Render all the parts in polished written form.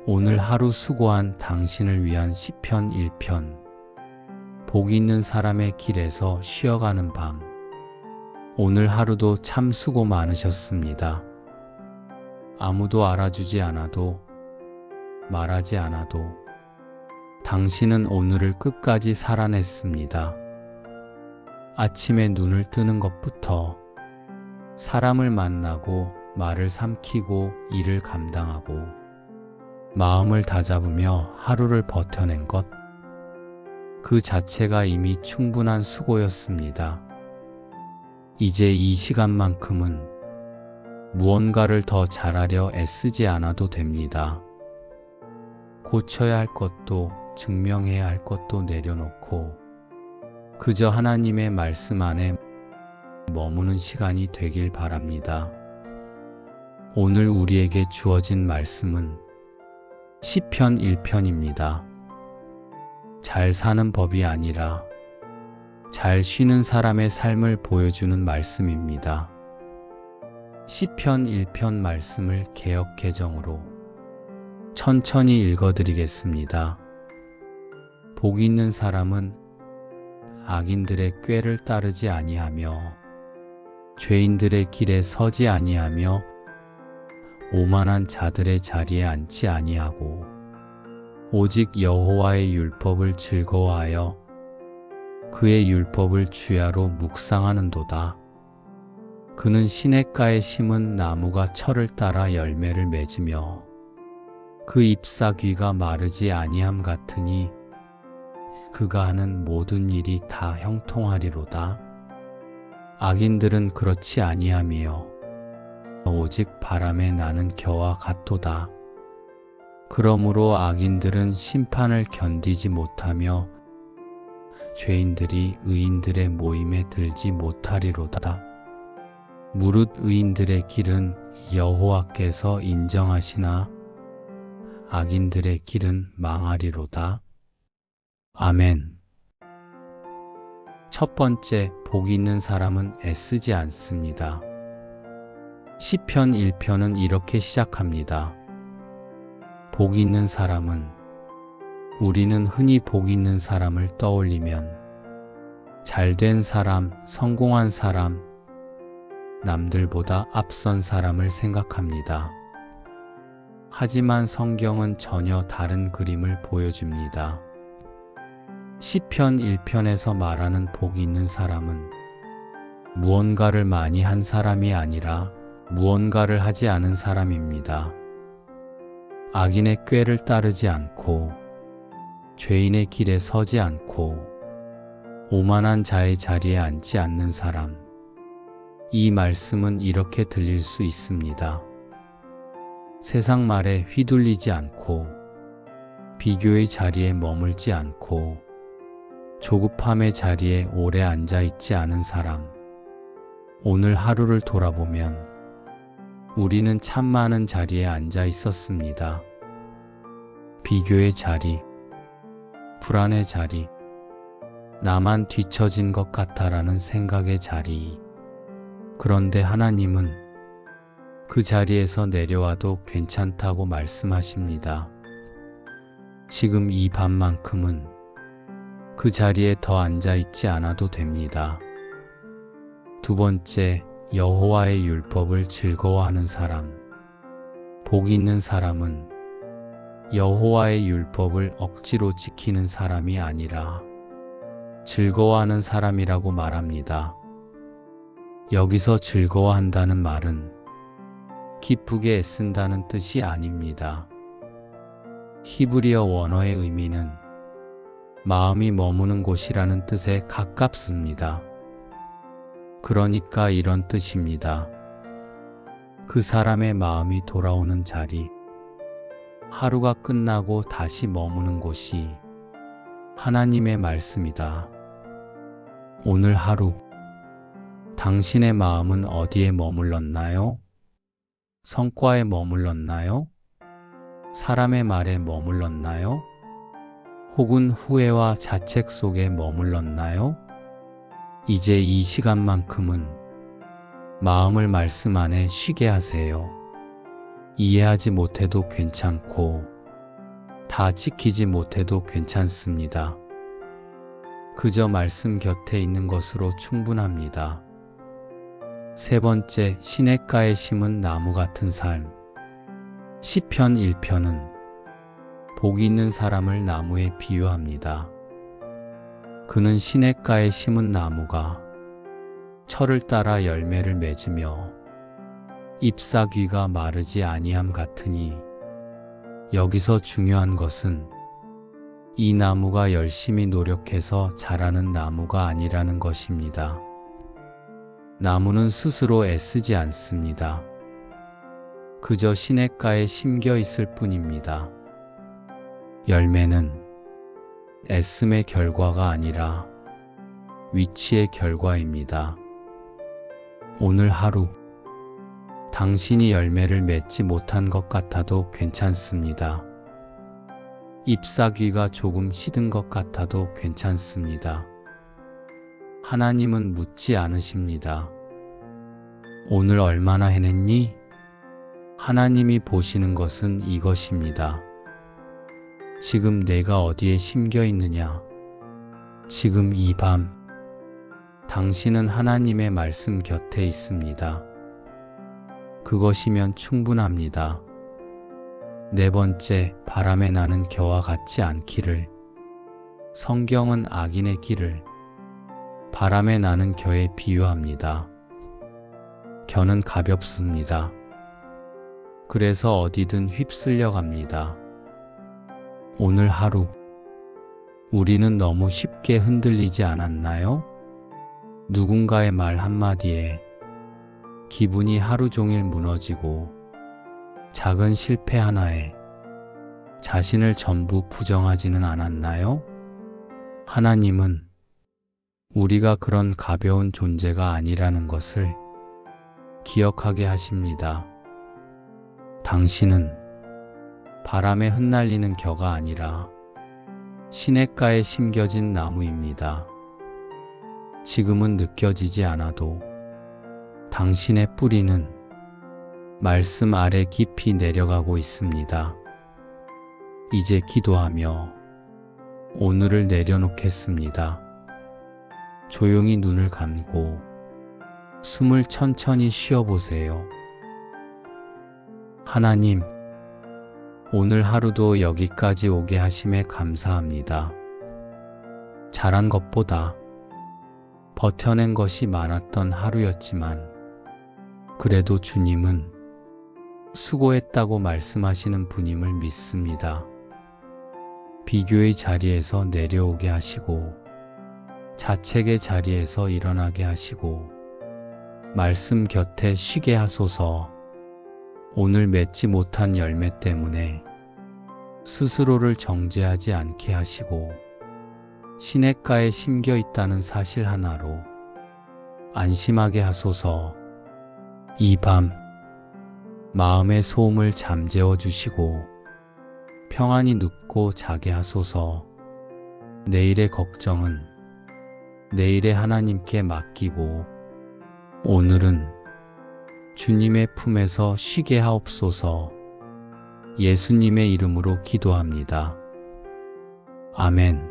오늘 하루 수고한 당신을 위한 시편 1편. 복 있는 사람의 길에서 쉬어가는 밤. 오늘 하루도 참 수고 많으셨습니다. 아무도 알아주지 않아도, 말하지 않아도 당신은 오늘을 끝까지 살아냈습니다. 아침에 눈을 뜨는 것부터 사람을 만나고 말을 삼키고 일을 감당하고 마음을 다잡으며 하루를 버텨낸 것, 그 자체가 이미 충분한 수고였습니다. 이제 이 시간만큼은 무언가를 더 잘하려 애쓰지 않아도 됩니다. 고쳐야 할 것도 증명해야 할 것도 내려놓고 그저 하나님의 말씀 안에 머무는 시간이 되길 바랍니다. 오늘 우리에게 주어진 말씀은 시편 1편입니다. 잘 사는 법이 아니라 잘 쉬는 사람의 삶을 보여주는 말씀입니다. 시편 1편 말씀을 개역 개정으로 천천히 읽어드리겠습니다. 복 있는 사람은 악인들의 꾀를 따르지 아니하며 죄인들의 길에 서지 아니하며 오만한 자들의 자리에 앉지 아니하고 오직 여호와의 율법을 즐거워하여 그의 율법을 주야로 묵상하는도다. 그는 시냇가에 심은 나무가 철을 따라 열매를 맺으며 그 잎사귀가 마르지 아니함 같으니 그가 하는 모든 일이 다 형통하리로다. 악인들은 그렇지 아니하며 오직 바람에 나는 겨와 같도다. 그러므로 악인들은 심판을 견디지 못하며 죄인들이 의인들의 모임에 들지 못하리로다. 무릇 의인들의 길은 여호와께서 인정하시나 악인들의 길은 망하리로다. 아멘. 첫 번째, 복 있는 사람은 애쓰지 않습니다. 시편 1편은 이렇게 시작합니다. 복 있는 사람은, 우리는 흔히 복 있는 사람을 떠올리면 잘된 사람, 성공한 사람, 남들보다 앞선 사람을 생각합니다. 하지만 성경은 전혀 다른 그림을 보여줍니다. 시편 1편에서 말하는 복 있는 사람은 무언가를 많이 한 사람이 아니라 무언가를 하지 않은 사람입니다. 악인의 꾀를 따르지 않고 죄인의 길에 서지 않고 오만한 자의 자리에 앉지 않는 사람. 이 말씀은 이렇게 들릴 수 있습니다. 세상 말에 휘둘리지 않고 비교의 자리에 머물지 않고 조급함의 자리에 오래 앉아 있지 않은 사람. 오늘 하루를 돌아보면 우리는 참 많은 자리에 앉아 있었습니다. 비교의 자리, 불안의 자리, 나만 뒤처진 것 같아라는 생각의 자리. 그런데 하나님은 그 자리에서 내려와도 괜찮다고 말씀하십니다. 지금 이 밤만큼은 그 자리에 더 앉아 있지 않아도 됩니다. 두 번째, 여호와의 율법을 즐거워하는 사람. 복 있는 사람은 여호와의 율법을 억지로 지키는 사람이 아니라 즐거워하는 사람이라고 말합니다. 여기서 즐거워한다는 말은 기쁘게 애쓴다는 뜻이 아닙니다. 히브리어 원어의 의미는 마음이 머무는 곳이라는 뜻에 가깝습니다. 그러니까 이런 뜻입니다. 그 사람의 마음이 돌아오는 자리, 하루가 끝나고 다시 머무는 곳이 하나님의 말씀이다. 오늘 하루, 당신의 마음은 어디에 머물렀나요? 성과에 머물렀나요? 사람의 말에 머물렀나요? 혹은 후회와 자책 속에 머물렀나요? 이제 이 시간만큼은 마음을 말씀 안에 쉬게 하세요. 이해하지 못해도 괜찮고 다 지키지 못해도 괜찮습니다. 그저 말씀 곁에 있는 것으로 충분합니다. 세 번째, 시냇가에 심은 나무 같은 삶. 시편 1편은 복 있는 사람을 나무에 비유합니다. 그는 시냇가에 심은 나무가 철을 따라 열매를 맺으며 잎사귀가 마르지 아니함 같으니, 여기서 중요한 것은 이 나무가 열심히 노력해서 자라는 나무가 아니라는 것입니다. 나무는 스스로 애쓰지 않습니다. 그저 시냇가에 심겨 있을 뿐입니다. 열매는 애씀의 결과가 아니라 위치의 결과입니다. 오늘 하루 당신이 열매를 맺지 못한 것 같아도 괜찮습니다. 잎사귀가 조금 시든 것 같아도 괜찮습니다. 하나님은 묻지 않으십니다. 오늘 얼마나 해냈니? 하나님이 보시는 것은 이것입니다. 지금 내가 어디에 심겨 있느냐? 지금 이 밤 당신은 하나님의 말씀 곁에 있습니다. 그것이면 충분합니다. 네 번째, 바람에 나는 겨와 같지 않기를. 성경은 악인의 길을 바람에 나는 겨에 비유합니다. 겨는 가볍습니다. 그래서 어디든 휩쓸려 갑니다. 오늘 하루 우리는 너무 쉽게 흔들리지 않았나요? 누군가의 말 한마디에 기분이 하루 종일 무너지고, 작은 실패 하나에 자신을 전부 부정하지는 않았나요? 하나님은 우리가 그런 가벼운 존재가 아니라는 것을 기억하게 하십니다. 당신은 바람에 흩날리는 겨가 아니라 시냇가에 심겨진 나무입니다. 지금은 느껴지지 않아도 당신의 뿌리는 말씀 아래 깊이 내려가고 있습니다. 이제 기도하며 오늘을 내려놓겠습니다. 조용히 눈을 감고 숨을 천천히 쉬어보세요. 하나님, 오늘 하루도 여기까지 오게 하심에 감사합니다. 잘한 것보다 버텨낸 것이 많았던 하루였지만, 그래도 주님은 수고했다고 말씀하시는 분임을 믿습니다. 비교의 자리에서 내려오게 하시고, 자책의 자리에서 일어나게 하시고, 말씀 곁에 쉬게 하소서. 오늘 맺지 못한 열매 때문에 스스로를 정죄하지 않게 하시고, 시냇가에 심겨 있다는 사실 하나로 안심하게 하소서. 이 밤 마음의 소음을 잠재워 주시고 평안히 눕고 자게 하소서. 내일의 걱정은 내일의 하나님께 맡기고 오늘은 주님의 품에서 쉬게 하옵소서. 예수님의 이름으로 기도합니다. 아멘.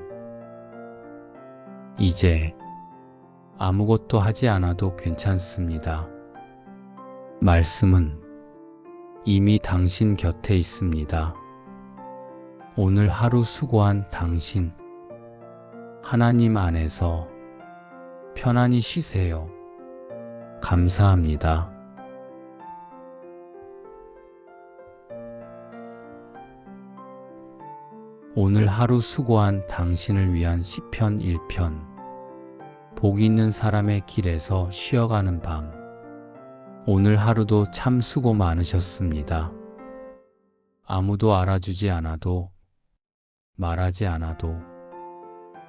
이제 아무것도 하지 않아도 괜찮습니다. 말씀은 이미 당신 곁에 있습니다. 오늘 하루 수고한 당신, 하나님 안에서 편안히 쉬세요. 감사합니다. 오늘 하루 수고한 당신을 위한 시편 1편. 복 있는 사람의 길에서 쉬어가는 밤. 오늘 하루도 참 수고 많으셨습니다. 아무도 알아주지 않아도, 말하지 않아도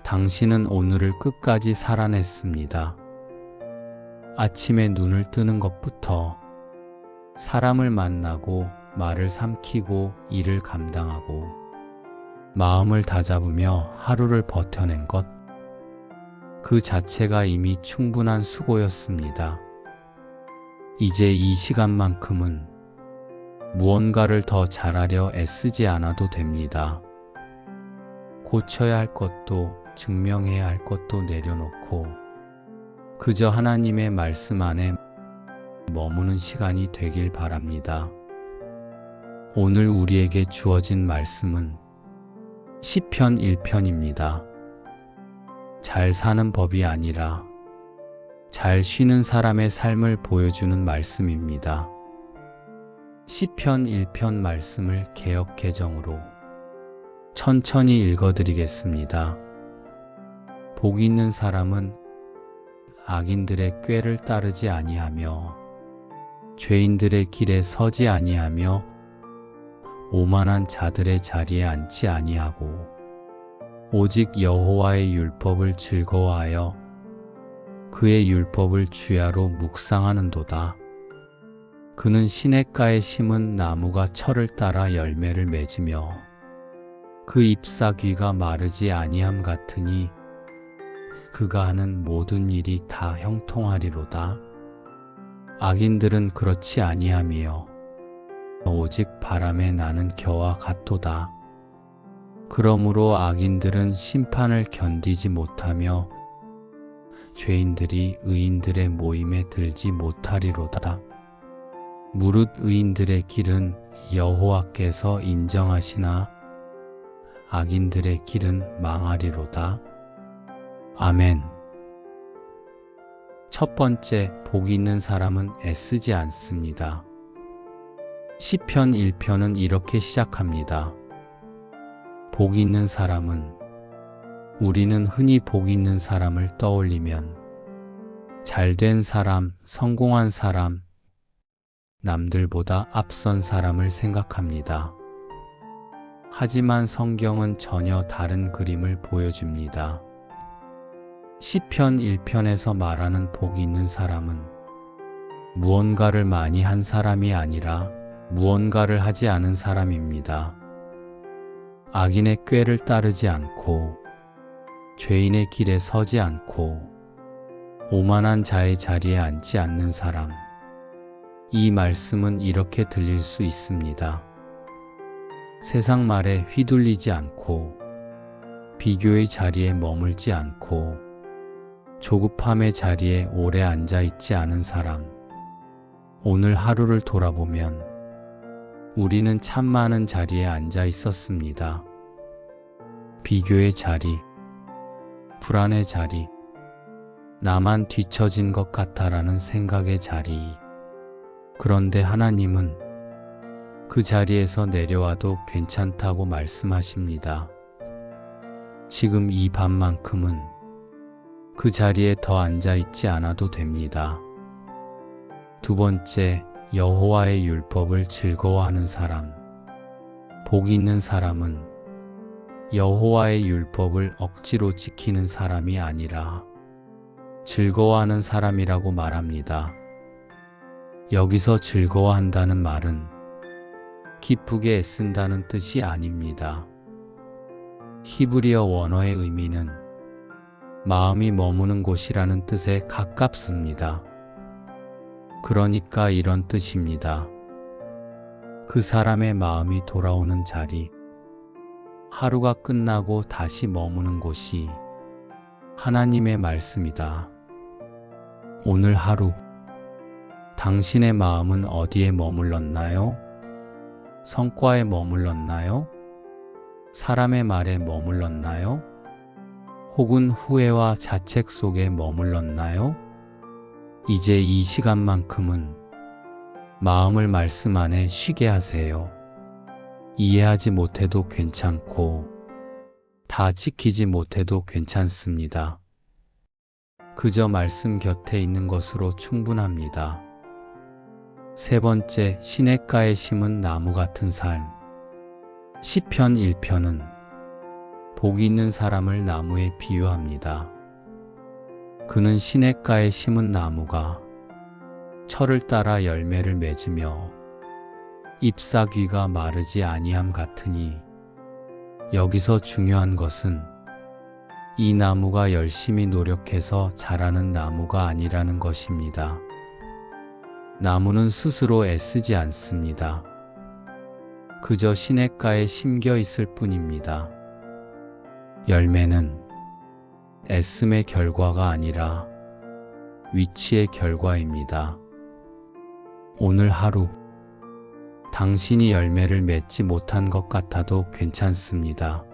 당신은 오늘을 끝까지 살아냈습니다. 아침에 눈을 뜨는 것부터 사람을 만나고 말을 삼키고 일을 감당하고 마음을 다잡으며 하루를 버텨낸 것, 그 자체가 이미 충분한 수고였습니다. 이제 이 시간만큼은 무언가를 더 잘하려 애쓰지 않아도 됩니다. 고쳐야 할 것도 증명해야 할 것도 내려놓고 그저 하나님의 말씀 안에 머무는 시간이 되길 바랍니다. 오늘 우리에게 주어진 말씀은 시편 1편입니다. 잘 사는 법이 아니라 잘 쉬는 사람의 삶을 보여주는 말씀입니다. 시편 1편 말씀을 개역 개정으로 천천히 읽어드리겠습니다. 복 있는 사람은 악인들의 꾀를 따르지 아니하며 죄인들의 길에 서지 아니하며 오만한 자들의 자리에 앉지 아니하고 오직 여호와의 율법을 즐거워하여 그의 율법을 주야로 묵상하는도다. 그는 시냇가에 심은 나무가 철을 따라 열매를 맺으며 그 잎사귀가 마르지 아니함 같으니 그가 하는 모든 일이 다 형통하리로다. 악인들은 그렇지 아니하며 오직 바람에 나는 겨와 같도다. 그러므로 악인들은 심판을 견디지 못하며 죄인들이 의인들의 모임에 들지 못하리로다. 무릇 의인들의 길은 여호와께서 인정하시나 악인들의 길은 망하리로다. 아멘. 첫 번째, 복 있는 사람은 애쓰지 않습니다. 시편 1편은 이렇게 시작합니다. 복 있는 사람은, 우리는 흔히 복 있는 사람을 떠올리면 잘된 사람, 성공한 사람, 남들보다 앞선 사람을 생각합니다. 하지만 성경은 전혀 다른 그림을 보여줍니다. 시편 1편에서 말하는 복 있는 사람은 무언가를 많이 한 사람이 아니라 무언가를 하지 않은 사람입니다. 악인의 꾀를 따르지 않고 죄인의 길에 서지 않고 오만한 자의 자리에 앉지 않는 사람. 이 말씀은 이렇게 들릴 수 있습니다. 세상 말에 휘둘리지 않고 비교의 자리에 머물지 않고 조급함의 자리에 오래 앉아있지 않은 사람. 오늘 하루를 돌아보면 우리는 참 많은 자리에 앉아 있었습니다. 비교의 자리, 불안의 자리, 나만 뒤처진 것 같아라는 생각의 자리. 그런데 하나님은 그 자리에서 내려와도 괜찮다고 말씀하십니다. 지금 이 밤만큼은 그 자리에 더 앉아 있지 않아도 됩니다. 두 번째, 여호와의 율법을 즐거워하는 사람. 복 있는 사람은 여호와의 율법을 억지로 지키는 사람이 아니라 즐거워하는 사람이라고 말합니다. 여기서 즐거워한다는 말은 기쁘게 애쓴다는 뜻이 아닙니다. 히브리어 원어의 의미는 마음이 머무는 곳이라는 뜻에 가깝습니다. 그러니까 이런 뜻입니다. 그 사람의 마음이 돌아오는 자리, 하루가 끝나고 다시 머무는 곳이 하나님의 말씀이다. 오늘 하루, 당신의 마음은 어디에 머물렀나요? 성과에 머물렀나요? 사람의 말에 머물렀나요? 혹은 후회와 자책 속에 머물렀나요? 이제 이 시간만큼은 마음을 말씀 안에 쉬게 하세요. 이해하지 못해도 괜찮고 다 지키지 못해도 괜찮습니다. 그저 말씀 곁에 있는 것으로 충분합니다. 세 번째, 시냇가에 심은 나무 같은 삶. 시편 1편은 복 있는 사람을 나무에 비유합니다. 그는 시냇가에 심은 나무가 철을 따라 열매를 맺으며 잎사귀가 마르지 아니함 같으니, 여기서 중요한 것은 이 나무가 열심히 노력해서 자라는 나무가 아니라는 것입니다. 나무는 스스로 애쓰지 않습니다. 그저 시냇가에 심겨 있을 뿐입니다. 열매는 애씀의 결과가 아니라 위치의 결과입니다. 오늘 하루 당신이 열매를 맺지 못한 것 같아도 괜찮습니다.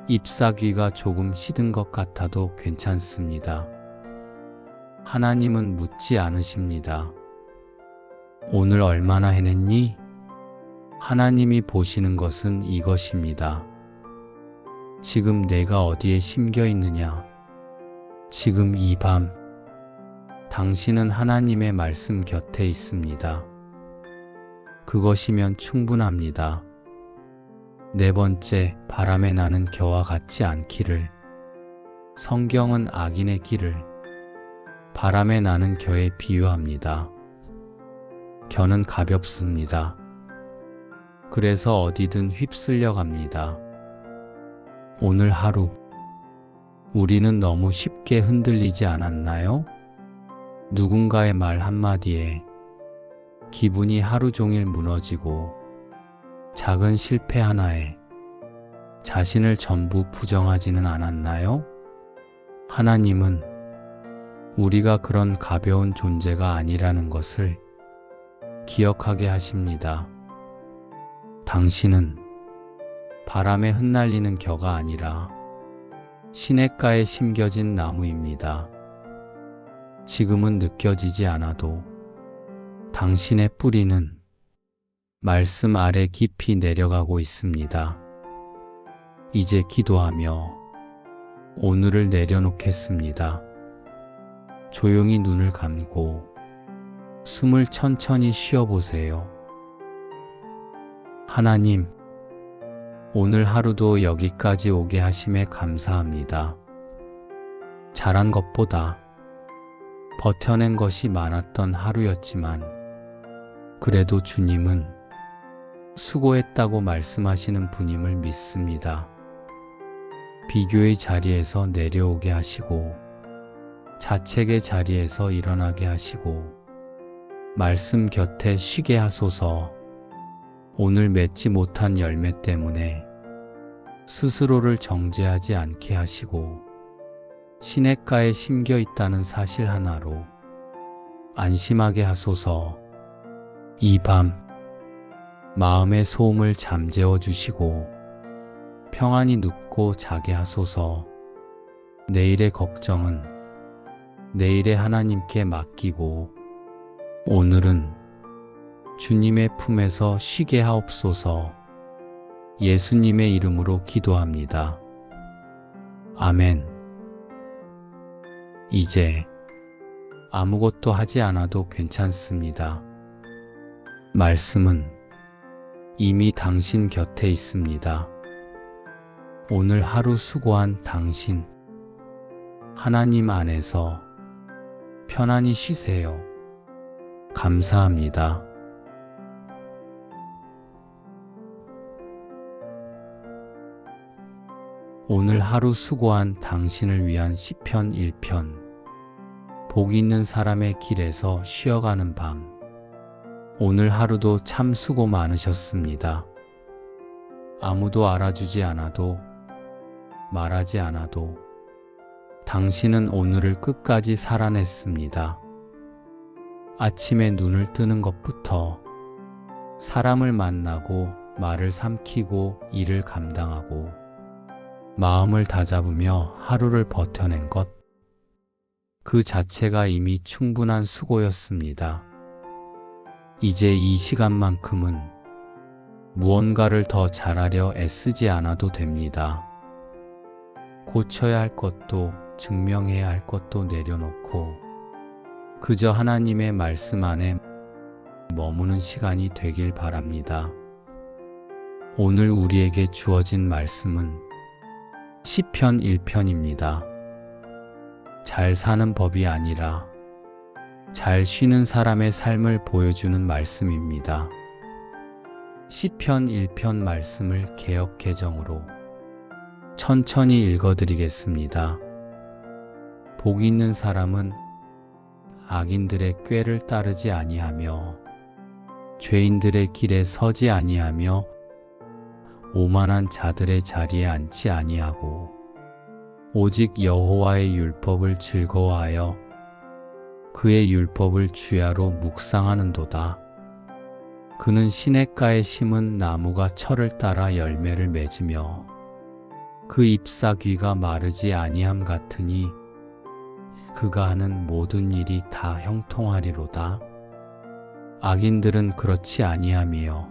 잎사귀가 조금 시든 것 같아도 괜찮습니다. 하나님은 묻지 않으십니다. 오늘 얼마나 해냈니? 하나님이 보시는 것은 이것입니다. 지금 내가 어디에 심겨 있느냐? 지금 이 밤 당신은 하나님의 말씀 곁에 있습니다. 그것이면 충분합니다. 네 번째, 바람에 나는 겨와 같지 않기를. 성경은 악인의 길을 바람에 나는 겨에 비유합니다. 겨는 가볍습니다. 그래서 어디든 휩쓸려 갑니다. 오늘 하루 우리는 너무 쉽게 흔들리지 않았나요? 누군가의 말 한마디에 기분이 하루 종일 무너지고 작은 실패 하나에 자신을 전부 부정하지는 않았나요? 하나님은 우리가 그런 가벼운 존재가 아니라는 것을 기억하게 하십니다. 당신은 바람에 흩날리는 겨가 아니라 시냇가에 심겨진 나무입니다. 지금은 느껴지지 않아도 당신의 뿌리는 말씀 아래 깊이 내려가고 있습니다. 이제 기도하며 오늘을 내려놓겠습니다. 조용히 눈을 감고 숨을 천천히 쉬어보세요. 하나님, 오늘 하루도 여기까지 오게 하심에 감사합니다. 잘한 것보다 버텨낸 것이 많았던 하루였지만 그래도 주님은 수고했다고 말씀하시는 분임을 믿습니다. 비교의 자리에서 내려오게 하시고 자책의 자리에서 일어나게 하시고 말씀 곁에 쉬게 하소서. 오늘 맺지 못한 열매 때문에 스스로를 정죄하지 않게 하시고 시냇가에 심겨 있다는 사실 하나로 안심하게 하소서. 이 밤 마음의 소음을 잠재워 주시고 평안히 눕고 자게 하소서. 내일의 걱정은 내일의 하나님께 맡기고 오늘은 주님의 품에서 쉬게 하옵소서. 예수님의 이름으로 기도합니다. 아멘. 이제 아무것도 하지 않아도 괜찮습니다. 말씀은 이미 당신 곁에 있습니다. 오늘 하루 수고한 당신, 하나님 안에서 편안히 쉬세요. 감사합니다. 오늘 하루 수고한 당신을 위한 시편 1편. 복 있는 사람의 길에서 쉬어가는 밤. 오늘 하루도 참 수고 많으셨습니다. 아무도 알아주지 않아도 말하지 않아도 당신은 오늘을 끝까지 살아냈습니다. 아침에 눈을 뜨는 것부터 사람을 만나고 말을 삼키고 일을 감당하고 마음을 다잡으며 하루를 버텨낸 것, 그 자체가 이미 충분한 수고였습니다. 이제 이 시간만큼은 무언가를 더 잘하려 애쓰지 않아도 됩니다. 고쳐야 할 것도 증명해야 할 것도 내려놓고 그저 하나님의 말씀 안에 머무는 시간이 되길 바랍니다. 오늘 우리에게 주어진 말씀은 시편 1편입니다. 잘 사는 법이 아니라 잘 쉬는 사람의 삶을 보여주는 말씀입니다. 시편 1편 말씀을 개역 개정으로 천천히 읽어드리겠습니다. 복 있는 사람은 악인들의 꾀를 따르지 아니하며 죄인들의 길에 서지 아니하며 오만한 자들의 자리에 앉지 아니하고 오직 여호와의 율법을 즐거워하여 그의 율법을 주야로 묵상하는도다. 그는 시냇가에 심은 나무가 철을 따라 열매를 맺으며 그 잎사귀가 마르지 아니함 같으니 그가 하는 모든 일이 다 형통하리로다. 악인들은 그렇지 아니하며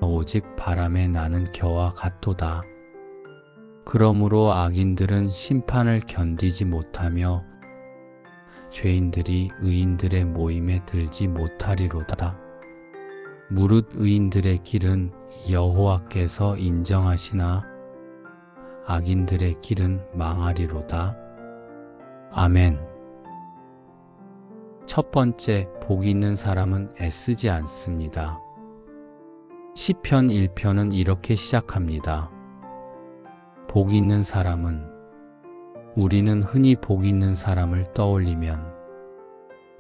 오직 바람에 나는 겨와 같도다. 그러므로 악인들은 심판을 견디지 못하며 죄인들이 의인들의 모임에 들지 못하리로다. 무릇 의인들의 길은 여호와께서 인정하시나 악인들의 길은 망하리로다. 아멘. 첫 번째, 복이 있는 사람은 애쓰지 않습니다. 시편 1편은 이렇게 시작합니다. 복이 있는 사람은, 우리는 흔히 복이 있는 사람을 떠올리면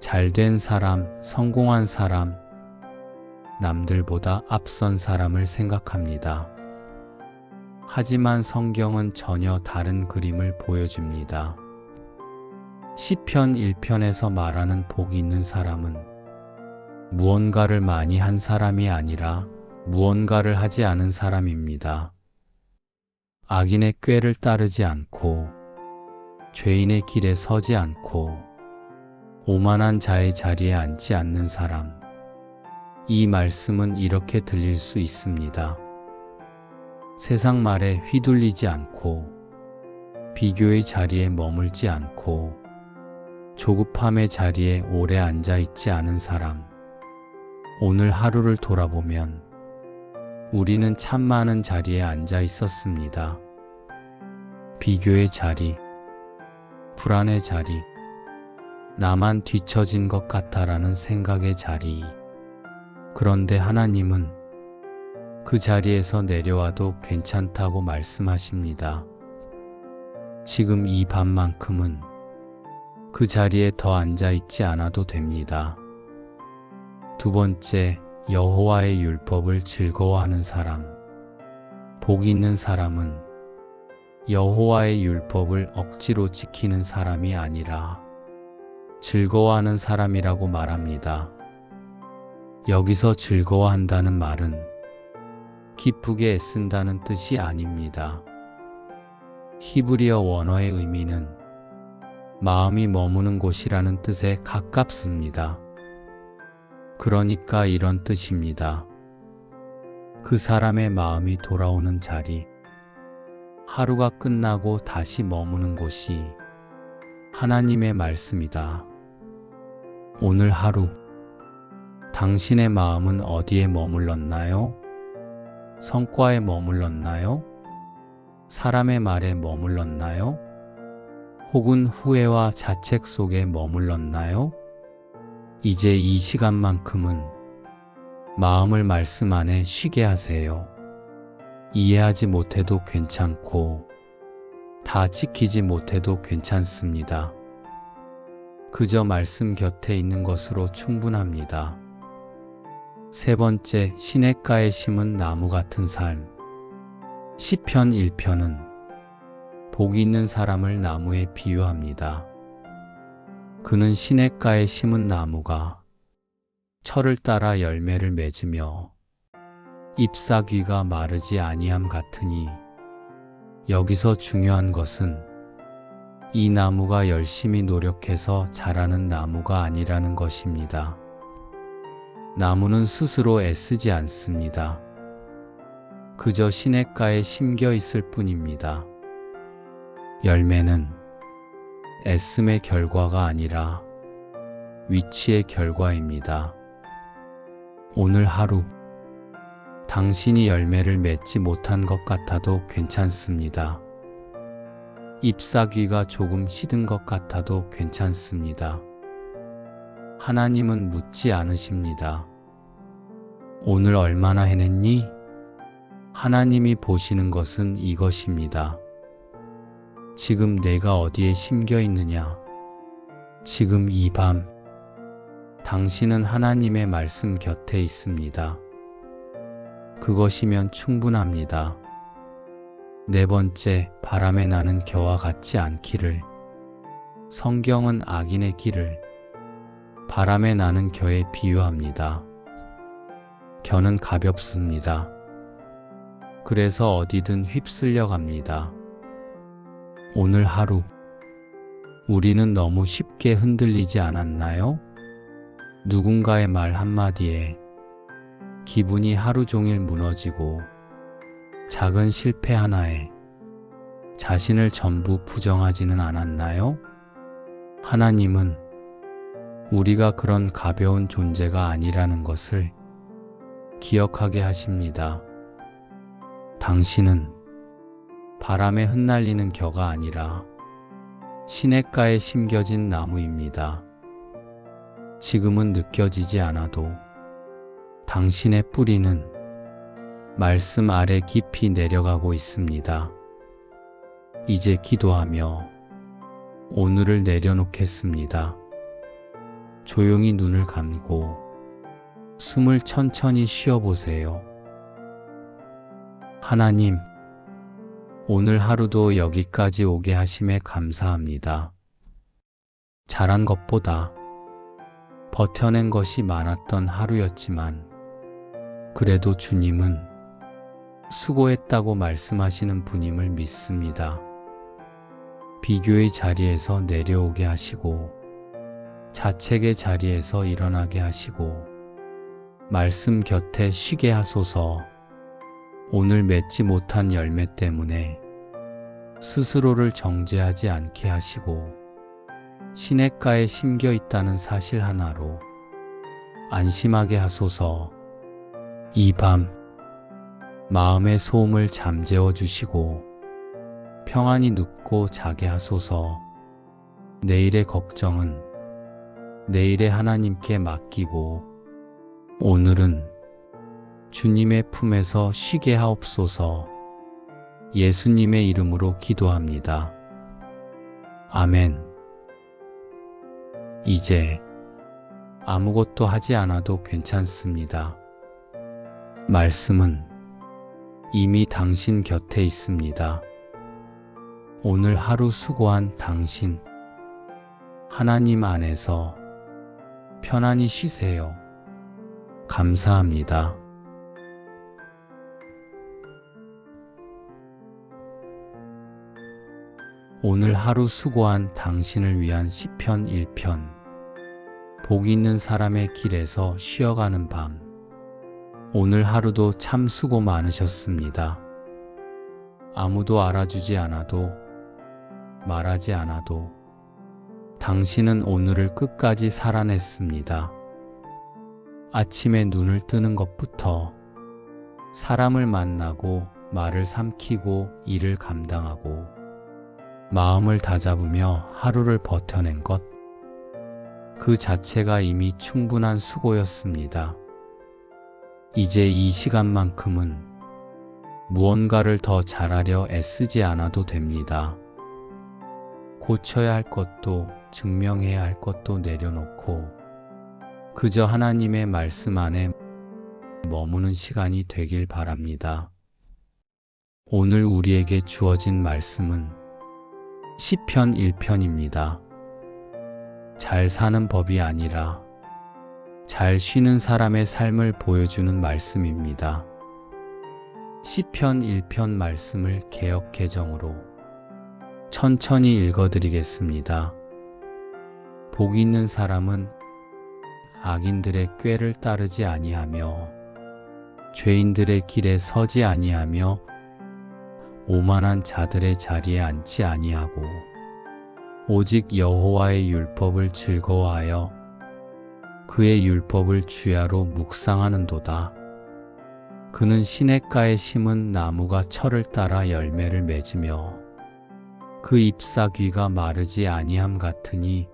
잘된 사람, 성공한 사람, 남들보다 앞선 사람을 생각합니다. 하지만 성경은 전혀 다른 그림을 보여줍니다. 시편 1편에서 말하는 복이 있는 사람은 무언가를 많이 한 사람이 아니라 무언가를 하지 않은 사람입니다. 악인의 꾀를 따르지 않고 죄인의 길에 서지 않고 오만한 자의 자리에 앉지 않는 사람. 이 말씀은 이렇게 들릴 수 있습니다. 세상 말에 휘둘리지 않고 비교의 자리에 머물지 않고 조급함의 자리에 오래 앉아 있지 않은 사람. 오늘 하루를 돌아보면 우리는 참 많은 자리에 앉아 있었습니다. 비교의 자리, 불안의 자리, 나만 뒤처진 것 같아라는 생각의 자리. 그런데 하나님은 그 자리에서 내려와도 괜찮다고 말씀하십니다. 지금 이 밤만큼은 그 자리에 더 앉아 있지 않아도 됩니다. 두 번째, 여호와의 율법을 즐거워하는 사람. 복이 있는 사람은 여호와의 율법을 억지로 지키는 사람이 아니라 즐거워하는 사람이라고 말합니다. 여기서 즐거워한다는 말은 기쁘게 애쓴다는 뜻이 아닙니다. 히브리어 원어의 의미는 마음이 머무는 곳이라는 뜻에 가깝습니다. 그러니까 이런 뜻입니다. 그 사람의 마음이 돌아오는 자리, 하루가 끝나고 다시 머무는 곳이 하나님의 말씀이다. 오늘 하루, 당신의 마음은 어디에 머물렀나요? 성과에 머물렀나요? 사람의 말에 머물렀나요? 혹은 후회와 자책 속에 머물렀나요? 이제 이 시간만큼은 마음을 말씀 안에 쉬게 하세요. 이해하지 못해도 괜찮고 다 지키지 못해도 괜찮습니다. 그저 말씀 곁에 있는 것으로 충분합니다. 세 번째, 시냇가에 심은 나무 같은 삶. 시편 1편은 복이 있는 사람을 나무에 비유합니다. 그는 시냇가에 심은 나무가 철을 따라 열매를 맺으며 잎사귀가 마르지 아니함 같으니, 여기서 중요한 것은 이 나무가 열심히 노력해서 자라는 나무가 아니라는 것입니다. 나무는 스스로 애쓰지 않습니다. 그저 시냇가에 심겨 있을 뿐입니다. 열매는 애씀의 결과가 아니라 위치의 결과입니다. 오늘 하루, 당신이 열매를 맺지 못한 것 같아도 괜찮습니다. 잎사귀가 조금 시든 것 같아도 괜찮습니다. 하나님은 묻지 않으십니다. 오늘 얼마나 해냈니? 하나님이 보시는 것은 이것입니다. 지금 내가 어디에 심겨 있느냐? 지금 이 밤, 당신은 하나님의 말씀 곁에 있습니다. 그것이면 충분합니다. 네 번째, 바람에 나는 겨와 같지 않기를. 성경은 악인의 길을 바람에 나는 겨에 비유합니다. 겨는 가볍습니다. 그래서 어디든 휩쓸려 갑니다. 오늘 하루, 우리는 너무 쉽게 흔들리지 않았나요? 누군가의 말 한마디에 기분이 하루 종일 무너지고 작은 실패 하나에 자신을 전부 부정하지는 않았나요? 하나님은 우리가 그런 가벼운 존재가 아니라는 것을 기억하게 하십니다. 당신은 바람에 흩날리는 겨가 아니라 시냇가에 심겨진 나무입니다. 지금은 느껴지지 않아도 당신의 뿌리는 말씀 아래 깊이 내려가고 있습니다. 이제 기도하며 오늘을 내려놓겠습니다. 조용히 눈을 감고 숨을 천천히 쉬어보세요. 하나님, 오늘 하루도 여기까지 오게 하심에 감사합니다. 잘한 것보다 버텨낸 것이 많았던 하루였지만 그래도 주님은 수고했다고 말씀하시는 분임을 믿습니다. 비교의 자리에서 내려오게 하시고 자책의 자리에서 일어나게 하시고 말씀 곁에 쉬게 하소서. 오늘 맺지 못한 열매 때문에 스스로를 정죄하지 않게 하시고 시냇가에 심겨 있다는 사실 하나로 안심하게 하소서. 이 밤 마음의 소음을 잠재워 주시고 평안히 눕고 자게 하소서. 내일의 걱정은 내일의 하나님께 맡기고 오늘은 주님의 품에서 쉬게 하옵소서. 예수님의 이름으로 기도합니다. 아멘. 이제 아무것도 하지 않아도 괜찮습니다. 말씀은 이미 당신 곁에 있습니다. 오늘 하루 수고한 당신, 하나님 안에서 편안히 쉬세요. 감사합니다. 오늘 하루 수고한 당신을 위한 시편 1편. 복 있는 사람의 길에서 쉬어가는 밤. 오늘 하루도 참 수고 많으셨습니다. 아무도 알아주지 않아도 말하지 않아도 당신은 오늘을 끝까지 살아냈습니다. 아침에 눈을 뜨는 것부터 사람을 만나고 말을 삼키고 일을 감당하고 마음을 다잡으며 하루를 버텨낸 것, 그 자체가 이미 충분한 수고였습니다. 이제 이 시간만큼은 무언가를 더 잘하려 애쓰지 않아도 됩니다. 고쳐야 할 것도 증명해야 할 것도 내려놓고 그저 하나님의 말씀 안에 머무는 시간이 되길 바랍니다. 오늘 우리에게 주어진 말씀은 시편 1편입니다. 잘 사는 법이 아니라 잘 쉬는 사람의 삶을 보여주는 말씀입니다. 시편 1편 말씀을 개역 개정으로 천천히 읽어드리겠습니다. 복 있는 사람은 악인들의 꾀를 따르지 아니하며 죄인들의 길에 서지 아니하며 오만한 자들의 자리에 앉지 아니하고 오직 여호와의 율법을 즐거워하여 그의 율법을 주야로 묵상하는도다. 그는 시냇가에 심은 나무가 철을 따라 열매를 맺으며 그 잎사귀가 마르지 아니함 같으니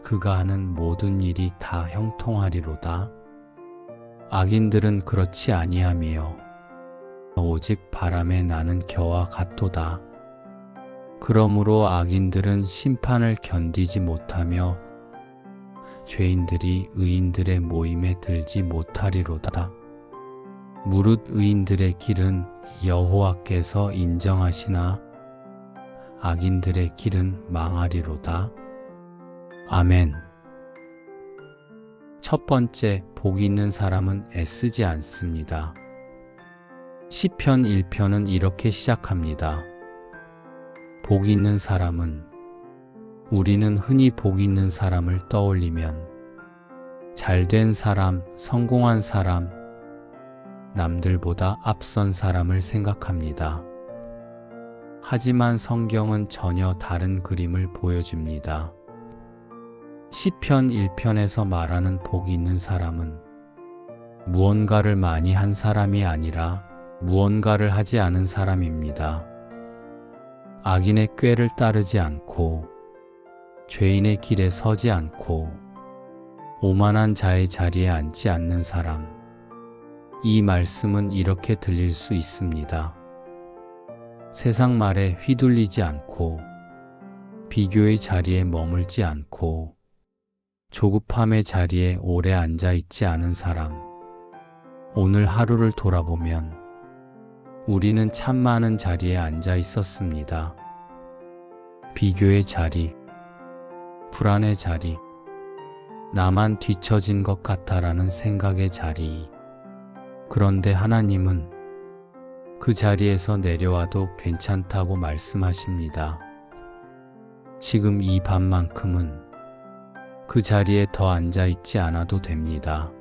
그가 하는 모든 일이 다 형통하리로다. 악인들은 그렇지 아니하며 오직 바람에 나는 겨와 같도다. 그러므로 악인들은 심판을 견디지 못하며 죄인들이 의인들의 모임에 들지 못하리로다. 무릇 의인들의 길은 여호와께서 인정하시나 악인들의 길은 망하리로다. 아멘. 첫 번째, 복 있는 사람은 애쓰지 않습니다. 시편 1편은 이렇게 시작합니다. 복 있는 사람은, 우리는 흔히 복 있는 사람을 떠올리면 잘된 사람, 성공한 사람, 남들보다 앞선 사람을 생각합니다. 하지만 성경은 전혀 다른 그림을 보여줍니다. 시편 1편에서 말하는 복이 있는 사람은 무언가를 많이 한 사람이 아니라 무언가를 하지 않은 사람입니다. 악인의 꾀를 따르지 않고 죄인의 길에 서지 않고 오만한 자의 자리에 앉지 않는 사람. 이 말씀은 이렇게 들릴 수 있습니다. 세상 말에 휘둘리지 않고 비교의 자리에 머물지 않고 조급함의 자리에 오래 앉아 있지 않은 사람. 오늘 하루를 돌아보면 우리는 참 많은 자리에 앉아 있었습니다. 비교의 자리, 불안의 자리, 나만 뒤처진 것 같아라는 생각의 자리. 그런데 하나님은 그 자리에서 내려와도 괜찮다고 말씀하십니다. 지금 이 밤만큼은 그 자리에 더 앉아 있지 않아도 됩니다.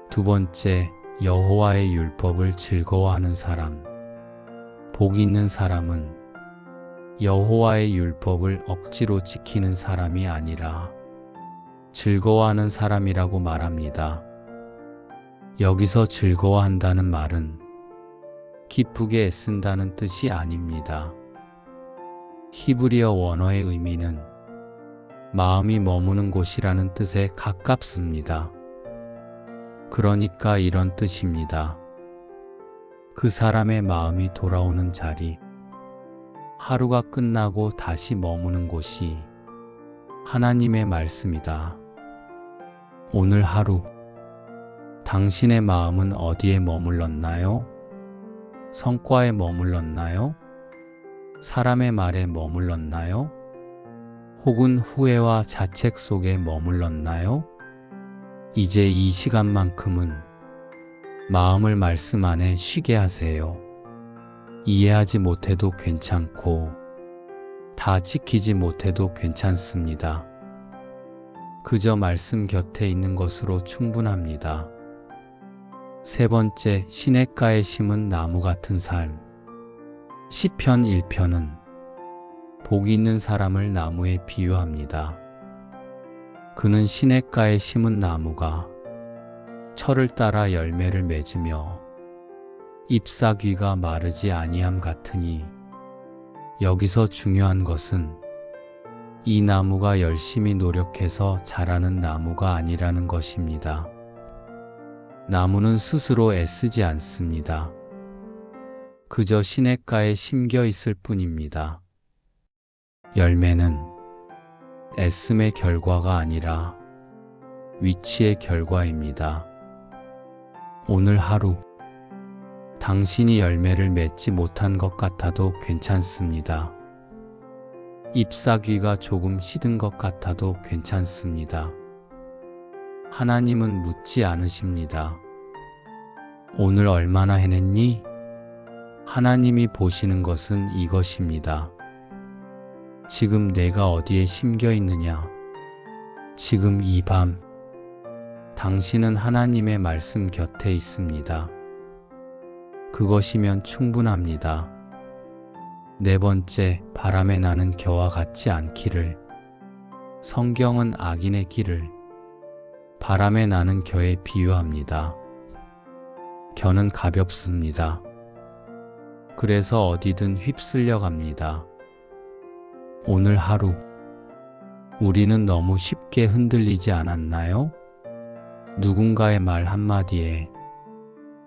두 번째, 여호와의 율법을 즐거워하는 사람. 복 있는 사람은 여호와의 율법을 억지로 지키는 사람이 아니라 즐거워하는 사람이라고 말합니다. 여기서 즐거워한다는 말은 기쁘게 애쓴다는 뜻이 아닙니다. 히브리어 원어의 의미는 마음이 머무는 곳이라는 뜻에 가깝습니다. 그러니까 이런 뜻입니다. 그 사람의 마음이 돌아오는 자리, 하루가 끝나고 다시 머무는 곳이 하나님의 말씀이다. 오늘 하루, 당신의 마음은 어디에 머물렀나요? 성과에 머물렀나요? 사람의 말에 머물렀나요? 혹은 후회와 자책 속에 머물렀나요? 이제 이 시간만큼은 마음을 말씀 안에 쉬게 하세요. 이해하지 못해도 괜찮고 다 지키지 못해도 괜찮습니다. 그저 말씀 곁에 있는 것으로 충분합니다. 세 번째, 시냇가에 심은 나무 같은 삶. 시편 1편은 복 있는 사람을 나무에 비유합니다. 그는 시냇가에 심은 나무가 철을 따라 열매를 맺으며 잎사귀가 마르지 아니함 같으니, 여기서 중요한 것은 이 나무가 열심히 노력해서 자라는 나무가 아니라는 것입니다. 나무는 스스로 애쓰지 않습니다. 그저 시냇가에 심겨 있을 뿐입니다. 열매는 애씀의 결과가 아니라 위치의 결과입니다. 오늘 하루, 당신이 열매를 맺지 못한 것 같아도 괜찮습니다. 잎사귀가 조금 시든 것 같아도 괜찮습니다. 하나님은 묻지 않으십니다. 오늘 얼마나 해냈니? 하나님이 보시는 것은 이것입니다. 지금 내가 어디에 심겨 있느냐? 지금 이 밤, 당신은 하나님의 말씀 곁에 있습니다. 그것이면 충분합니다. 네 번째, 바람에 나는 겨와 같지 않기를. 성경은 악인의 길을 바람에 나는 겨에 비유합니다. 겨는 가볍습니다. 그래서 어디든 휩쓸려 갑니다. 오늘 하루, 우리는 너무 쉽게 흔들리지 않았나요? 누군가의 말 한마디에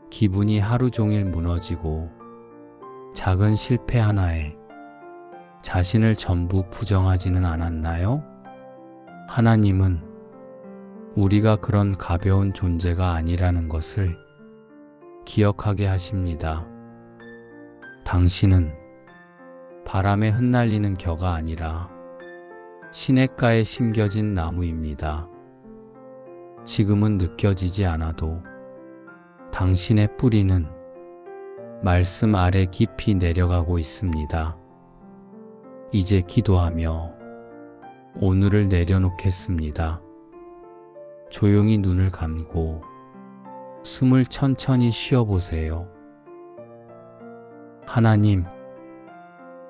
기분이 하루 종일 무너지고 작은 실패 하나에 자신을 전부 부정하지는 않았나요? 하나님은 우리가 그런 가벼운 존재가 아니라는 것을 기억하게 하십니다. 당신은 바람에 흩날리는 겨가 아니라 시냇가에 심겨진 나무입니다. 지금은 느껴지지 않아도 당신의 뿌리는 말씀 아래 깊이 내려가고 있습니다. 이제 기도하며 오늘을 내려놓겠습니다. 조용히 눈을 감고 숨을 천천히 쉬어보세요. 하나님,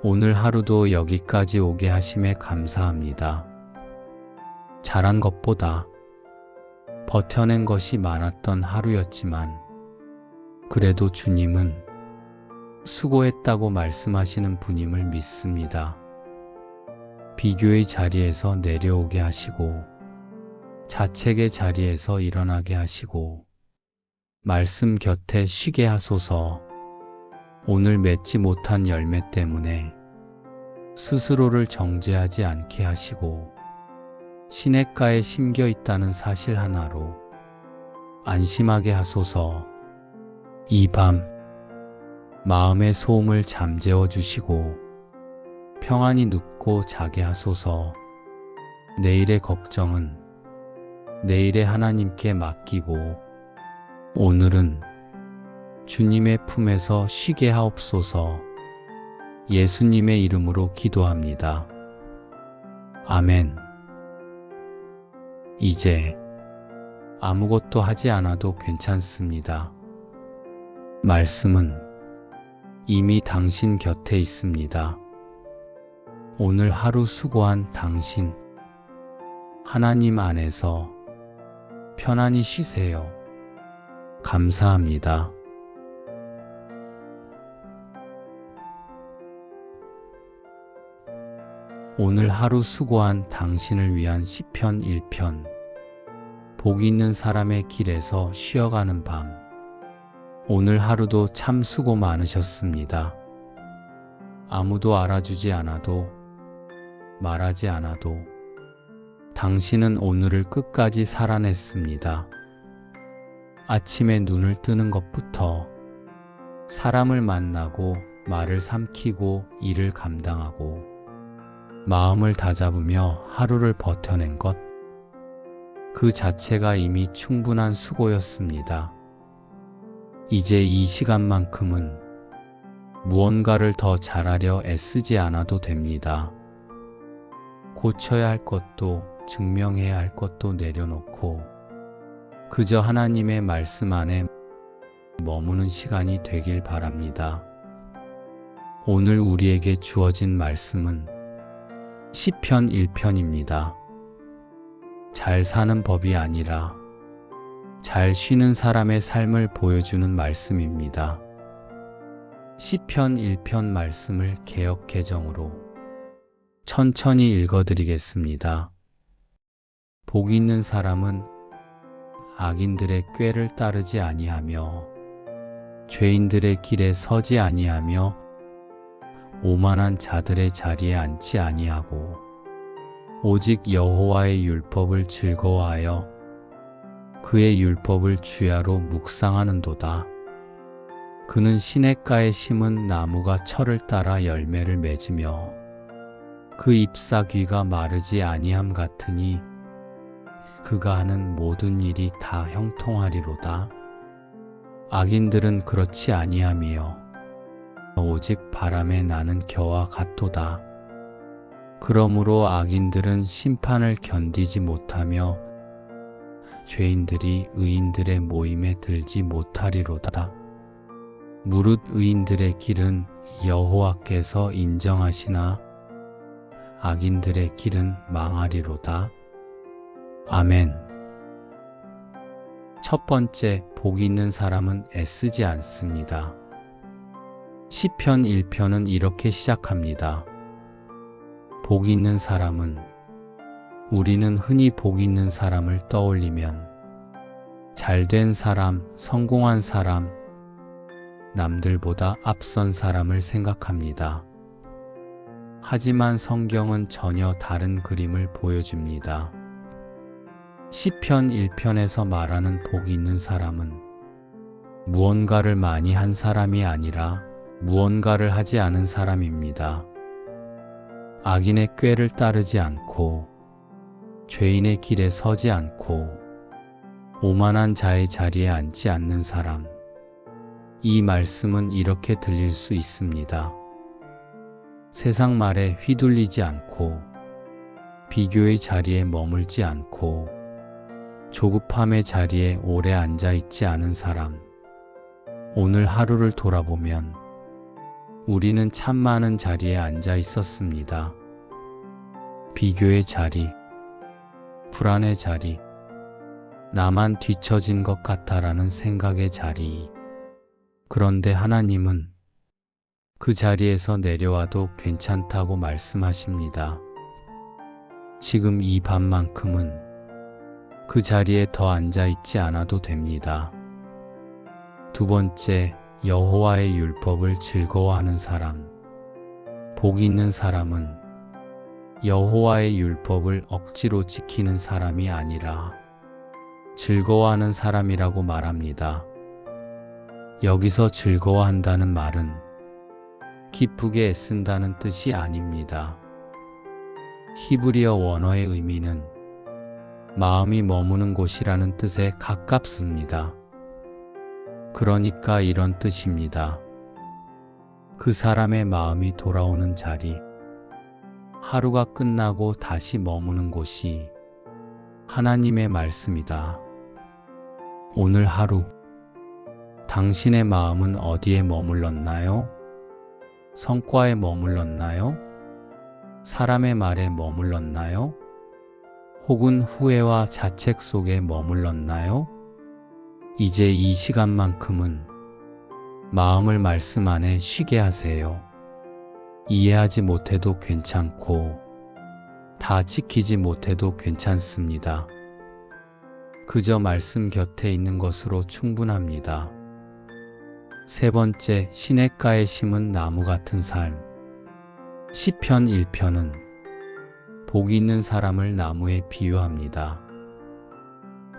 오늘 하루도 여기까지 오게 하심에 감사합니다. 잘한 것보다 버텨낸 것이 많았던 하루였지만 그래도 주님은 수고했다고 말씀하시는 분임을 믿습니다. 비교의 자리에서 내려오게 하시고 자책의 자리에서 일어나게 하시고 말씀 곁에 쉬게 하소서. 오늘 맺지 못한 열매 때문에 스스로를 정죄하지 않게 하시고 시냇가에 심겨 있다는 사실 하나로 안심하게 하소서. 이 밤 마음의 소음을 잠재워 주시고 평안히 눕고 자게 하소서. 내일의 걱정은 내일의 하나님께 맡기고 오늘은 주님의 품에서 쉬게 하옵소서. 예수님의 이름으로 기도합니다. 아멘. 이제 아무것도 하지 않아도 괜찮습니다. 말씀은 이미 당신 곁에 있습니다. 오늘 하루 수고한 당신, 하나님 안에서 편안히 쉬세요. 감사합니다. 오늘 하루 수고한 당신을 위한 시편 1편. 복 있는 사람의 길에서 쉬어가는 밤. 오늘 하루도 참 수고 많으셨습니다. 아무도 알아주지 않아도 말하지 않아도 당신은 오늘을 끝까지 살아냈습니다. 아침에 눈을 뜨는 것부터 사람을 만나고 말을 삼키고 일을 감당하고 마음을 다잡으며 하루를 버텨낸 것, 그 자체가 이미 충분한 수고였습니다. 이제 이 시간만큼은 무언가를 더 잘하려 애쓰지 않아도 됩니다. 고쳐야 할 것도 증명해야 할 것도 내려놓고 그저 하나님의 말씀 안에 머무는 시간이 되길 바랍니다. 오늘 우리에게 주어진 말씀은 시편 1편입니다. 잘 사는 법이 아니라 잘 쉬는 사람의 삶을 보여주는 말씀입니다. 시편 1편 말씀을 개역 개정으로 천천히 읽어드리겠습니다. 복 있는 사람은 악인들의 꾀를 따르지 아니하며 죄인들의 길에 서지 아니하며 오만한 자들의 자리에 앉지 아니하고 오직 여호와의 율법을 즐거워하여 그의 율법을 주야로 묵상하는도다. 그는 시냇가에 심은 나무가 철을 따라 열매를 맺으며 그 잎사귀가 마르지 아니함 같으니 그가 하는 모든 일이 다 형통하리로다. 악인들은 그렇지 아니하며 오직 바람에 나는 겨와 같도다. 그러므로 악인들은 심판을 견디지 못하며 죄인들이 의인들의 모임에 들지 못하리로다. 무릇 의인들의 길은 여호와께서 인정하시나 악인들의 길은 망하리로다. 아멘. 첫 번째, 복 있는 사람은 애쓰지 않습니다. 시편 1편은 이렇게 시작합니다. 복 있는 사람은, 우리는 흔히 복 있는 사람을 떠올리면 잘된 사람, 성공한 사람, 남들보다 앞선 사람을 생각합니다. 하지만 성경은 전혀 다른 그림을 보여줍니다. 시편 1편에서 말하는 복 있는 사람은 무언가를 많이 한 사람이 아니라 무언가를 하지 않은 사람입니다. 악인의 꾀를 따르지 않고 죄인의 길에 서지 않고 오만한 자의 자리에 앉지 않는 사람. 이 말씀은 이렇게 들릴 수 있습니다. 세상 말에 휘둘리지 않고 비교의 자리에 머물지 않고 조급함의 자리에 오래 앉아 있지 않은 사람. 오늘 하루를 돌아보면 우리는 참 많은 자리에 앉아 있었습니다. 비교의 자리, 불안의 자리, 나만 뒤처진 것 같아라는 생각의 자리. 그런데 하나님은 그 자리에서 내려와도 괜찮다고 말씀하십니다. 지금 이 밤만큼은 그 자리에 더 앉아 있지 않아도 됩니다. 두 번째, 여호와의 율법을 즐거워하는 사람. 복 있는 사람은 여호와의 율법을 억지로 지키는 사람이 아니라 즐거워하는 사람이라고 말합니다. 여기서 즐거워한다는 말은 기쁘게 애쓴다는 뜻이 아닙니다. 히브리어 원어의 의미는 마음이 머무는 곳이라는 뜻에 가깝습니다. 그러니까 이런 뜻입니다. 그 사람의 마음이 돌아오는 자리, 하루가 끝나고 다시 머무는 곳이 하나님의 말씀이다. 오늘 하루, 당신의 마음은 어디에 머물렀나요? 성과에 머물렀나요? 사람의 말에 머물렀나요? 혹은 후회와 자책 속에 머물렀나요? 이제 이 시간만큼은 마음을 말씀 안에 쉬게 하세요. 이해하지 못해도 괜찮고 다 지키지 못해도 괜찮습니다. 그저 말씀 곁에 있는 것으로 충분합니다. 세 번째, 시냇가에 심은 나무 같은 삶. 시편 1편은 복 있는 사람을 나무에 비유합니다.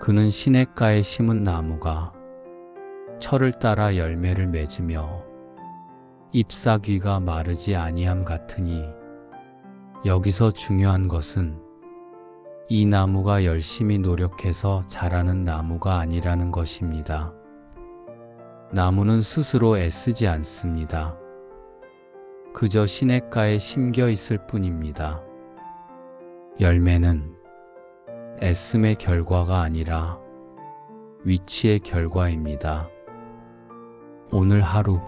그는 시냇가에 심은 나무가 철을 따라 열매를 맺으며 잎사귀가 마르지 아니함 같으니, 여기서 중요한 것은 이 나무가 열심히 노력해서 자라는 나무가 아니라는 것입니다. 나무는 스스로 애쓰지 않습니다. 그저 시냇가에 심겨 있을 뿐입니다. 열매는 애씀의 결과가 아니라 위치의 결과입니다. 오늘 하루,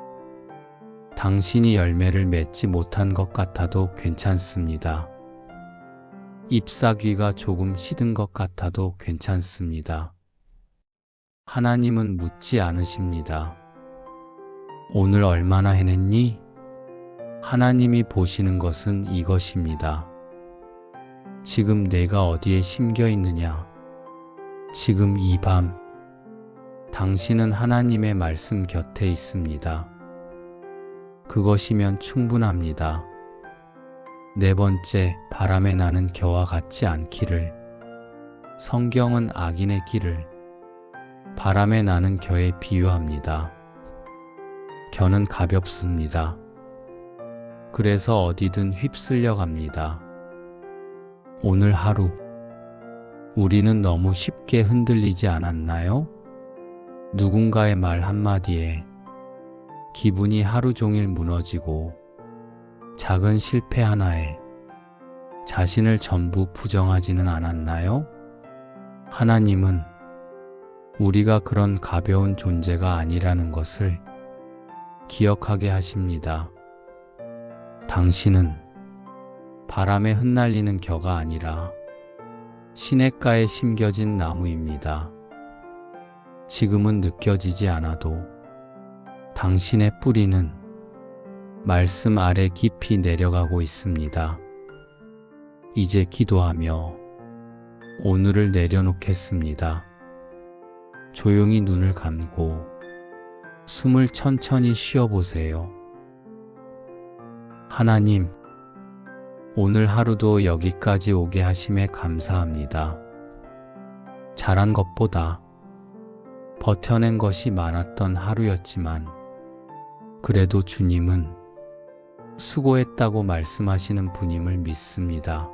당신이 열매를 맺지 못한 것 같아도 괜찮습니다. 잎사귀가 조금 시든 것 같아도 괜찮습니다. 하나님은 묻지 않으십니다. 오늘 얼마나 해냈니? 하나님이 보시는 것은 이것입니다. 지금 내가 어디에 심겨 있느냐? 지금 이 밤, 당신은 하나님의 말씀 곁에 있습니다. 그것이면 충분합니다. 네 번째, 바람에 나는 겨와 같지 않기를. 성경은 악인의 길을 바람에 나는 겨에 비유합니다. 겨는 가볍습니다. 그래서 어디든 휩쓸려 갑니다. 오늘 하루, 우리는 너무 쉽게 흔들리지 않았나요? 누군가의 말 한마디에 기분이 하루 종일 무너지고 작은 실패 하나에 자신을 전부 부정하지는 않았나요? 하나님은 우리가 그런 가벼운 존재가 아니라는 것을 기억하게 하십니다. 당신은 바람에 흩날리는 겨가 아니라 시냇가에 심겨진 나무입니다. 지금은 느껴지지 않아도 당신의 뿌리는 말씀 아래 깊이 내려가고 있습니다. 이제 기도하며 오늘을 내려놓겠습니다. 조용히 눈을 감고 숨을 천천히 쉬어보세요. 하나님, 오늘 하루도 여기까지 오게 하심에 감사합니다. 잘한 것보다 버텨낸 것이 많았던 하루였지만 그래도 주님은 수고했다고 말씀하시는 분임을 믿습니다.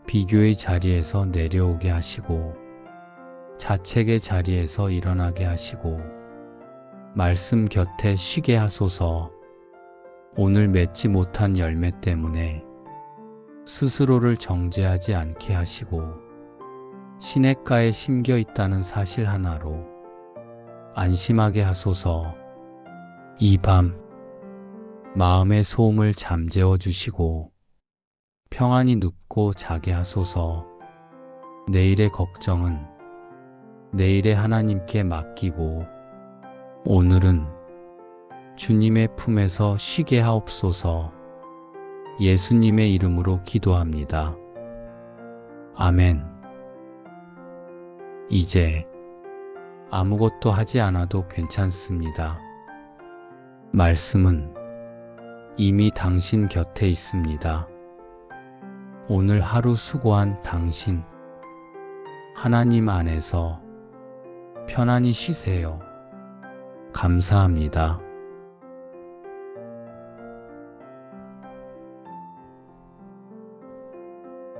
비교의 자리에서 내려오게 하시고 자책의 자리에서 일어나게 하시고 말씀 곁에 쉬게 하소서. 오늘 맺지 못한 열매 때문에 스스로를 정죄하지 않게 하시고 시냇가에 심겨 있다는 사실 하나로 안심하게 하소서. 이 밤 마음의 소음을 잠재워 주시고 평안히 눕고 자게 하소서. 내일의 걱정은 내일의 하나님께 맡기고 오늘은 주님의 품에서 쉬게 하옵소서. 예수님의 이름으로 기도합니다. 아멘. 이제 아무것도 하지 않아도 괜찮습니다. 말씀은 이미 당신 곁에 있습니다. 오늘 하루 수고한 당신, 하나님 안에서 편안히 쉬세요. 감사합니다.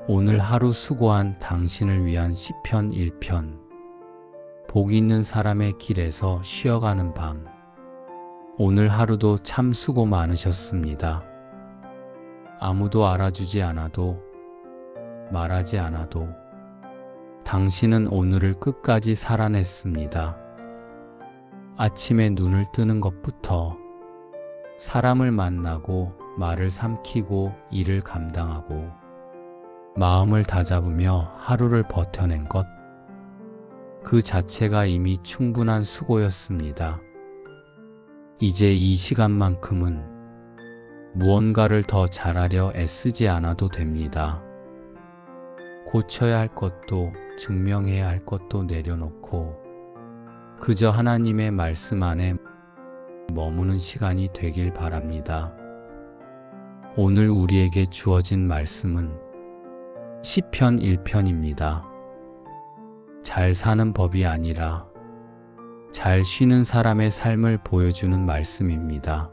오늘 하루 수고한 당신을 위한 시편 1편. 복 있는 사람의 길에서 쉬어가는 밤. 오늘 하루도 참 수고 많으셨습니다. 아무도 알아주지 않아도 말하지 않아도 당신은 오늘을 끝까지 살아냈습니다. 아침에 눈을 뜨는 것부터 사람을 만나고 말을 삼키고 일을 감당하고 마음을 다잡으며 하루를 버텨낸 것, 그 자체가 이미 충분한 수고였습니다. 이제 이 시간만큼은 무언가를 더 잘하려 애쓰지 않아도 됩니다. 고쳐야 할 것도 증명해야 할 것도 내려놓고 그저 하나님의 말씀 안에 머무는 시간이 되길 바랍니다. 오늘 우리에게 주어진 말씀은 시편 1편입니다. 잘 사는 법이 아니라 잘 쉬는 사람의 삶을 보여주는 말씀입니다.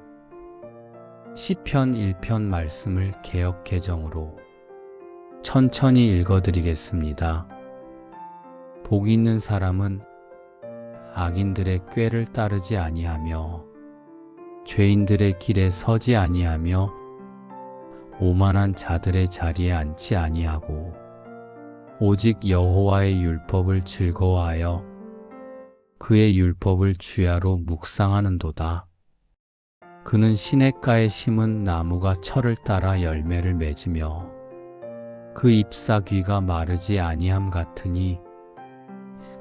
시편 1편 말씀을 개역 개정으로 천천히 읽어드리겠습니다. 복 있는 사람은 악인들의 꾀를 따르지 아니하며 죄인들의 길에 서지 아니하며 오만한 자들의 자리에 앉지 아니하고 오직 여호와의 율법을 즐거워하여 그의 율법을 주야로 묵상하는도다. 그는 시냇가에 심은 나무가 철을 따라 열매를 맺으며 그 잎사귀가 마르지 아니함 같으니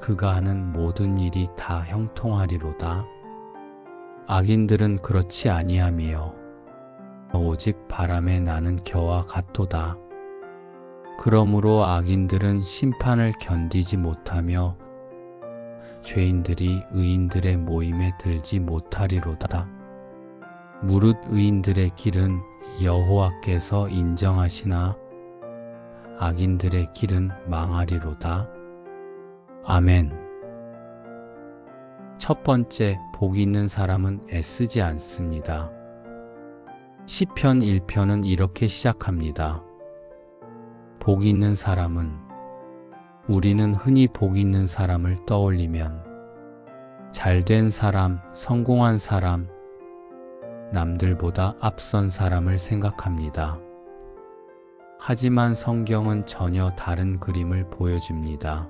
그가 하는 모든 일이 다 형통하리로다. 악인들은 그렇지 아니하며 오직 바람에 나는 겨와 같도다. 그러므로 악인들은 심판을 견디지 못하며 죄인들이 의인들의 모임에 들지 못하리로다. 무릇 의인들의 길은 여호와께서 인정하시나 악인들의 길은 망하리로다. 아멘. 첫 번째, 복 있는 사람은 애쓰지 않습니다. 시편 1편은 이렇게 시작합니다. 복 있는 사람은, 우리는 흔히 복 있는 사람을 떠올리면 잘된 사람, 성공한 사람, 남들보다 앞선 사람을 생각합니다. 하지만 성경은 전혀 다른 그림을 보여줍니다.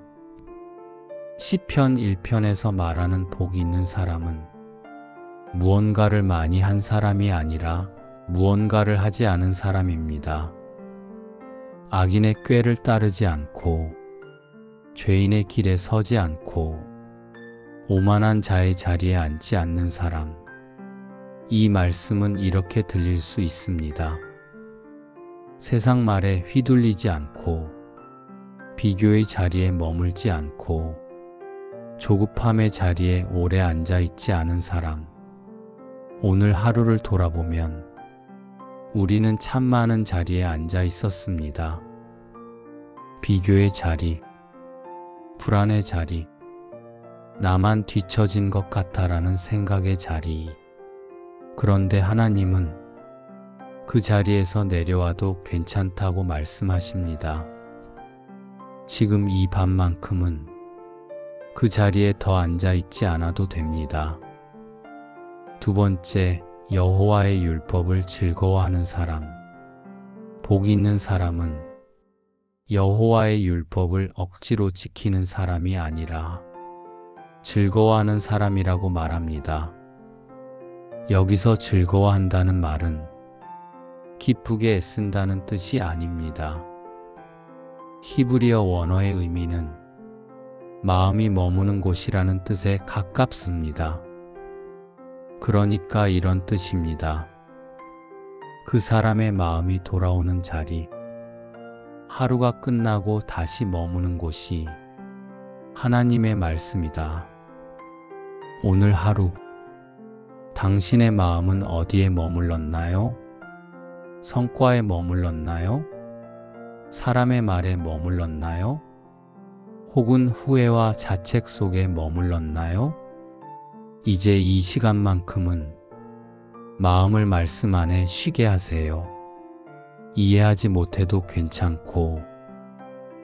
시편 1편에서 말하는 복 있는 사람은 무언가를 많이 한 사람이 아니라 무언가를 하지 않은 사람입니다. 악인의 꾀를 따르지 않고 죄인의 길에 서지 않고 오만한 자의 자리에 앉지 않는 사람. 이 말씀은 이렇게 들릴 수 있습니다. 세상 말에 휘둘리지 않고 비교의 자리에 머물지 않고 조급함의 자리에 오래 앉아 있지 않은 사람. 오늘 하루를 돌아보면 우리는 참 많은 자리에 앉아 있었습니다. 비교의 자리, 불안의 자리, 나만 뒤처진 것 같아라는 생각의 자리. 그런데 하나님은 그 자리에서 내려와도 괜찮다고 말씀하십니다. 지금 이 밤만큼은 그 자리에 더 앉아 있지 않아도 됩니다. 두 번째, 여호와의 율법을 즐거워하는 사람. 복 있는 사람은 여호와의 율법을 억지로 지키는 사람이 아니라 즐거워하는 사람이라고 말합니다. 여기서 즐거워한다는 말은 기쁘게 애쓴다는 뜻이 아닙니다. 히브리어 원어의 의미는 마음이 머무는 곳이라는 뜻에 가깝습니다. 그러니까 이런 뜻입니다. 그 사람의 마음이 돌아오는 자리, 하루가 끝나고 다시 머무는 곳이 하나님의 말씀이다. 오늘 하루, 당신의 마음은 어디에 머물렀나요? 성과에 머물렀나요? 사람의 말에 머물렀나요? 혹은 후회와 자책 속에 머물렀나요? 이제 이 시간만큼은 마음을 말씀 안에 쉬게 하세요. 이해하지 못해도 괜찮고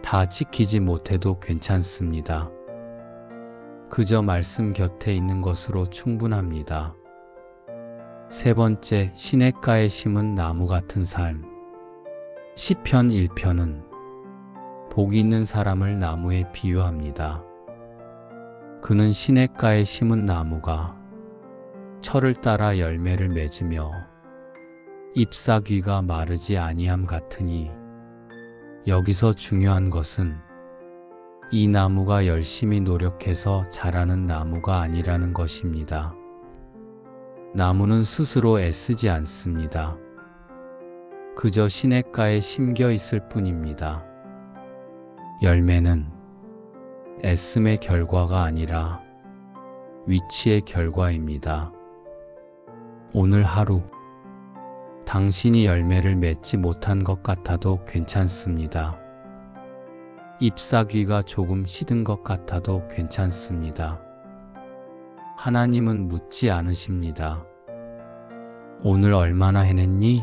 다 지키지 못해도 괜찮습니다. 그저 말씀 곁에 있는 것으로 충분합니다. 세 번째, 시냇가에 심은 나무 같은 삶. 시편 1편은 복 있는 사람을 나무에 비유합니다. 그는 시냇가에 심은 나무가 철을 따라 열매를 맺으며 잎사귀가 마르지 아니함 같으니, 여기서 중요한 것은 이 나무가 열심히 노력해서 자라는 나무가 아니라는 것입니다. 나무는 스스로 애쓰지 않습니다. 그저 시냇가에 심겨 있을 뿐입니다. 열매는 애씀의 결과가 아니라 위치의 결과입니다. 오늘 하루, 당신이 열매를 맺지 못한 것 같아도 괜찮습니다. 잎사귀가 조금 시든 것 같아도 괜찮습니다. 하나님은 묻지 않으십니다. 오늘 얼마나 해냈니?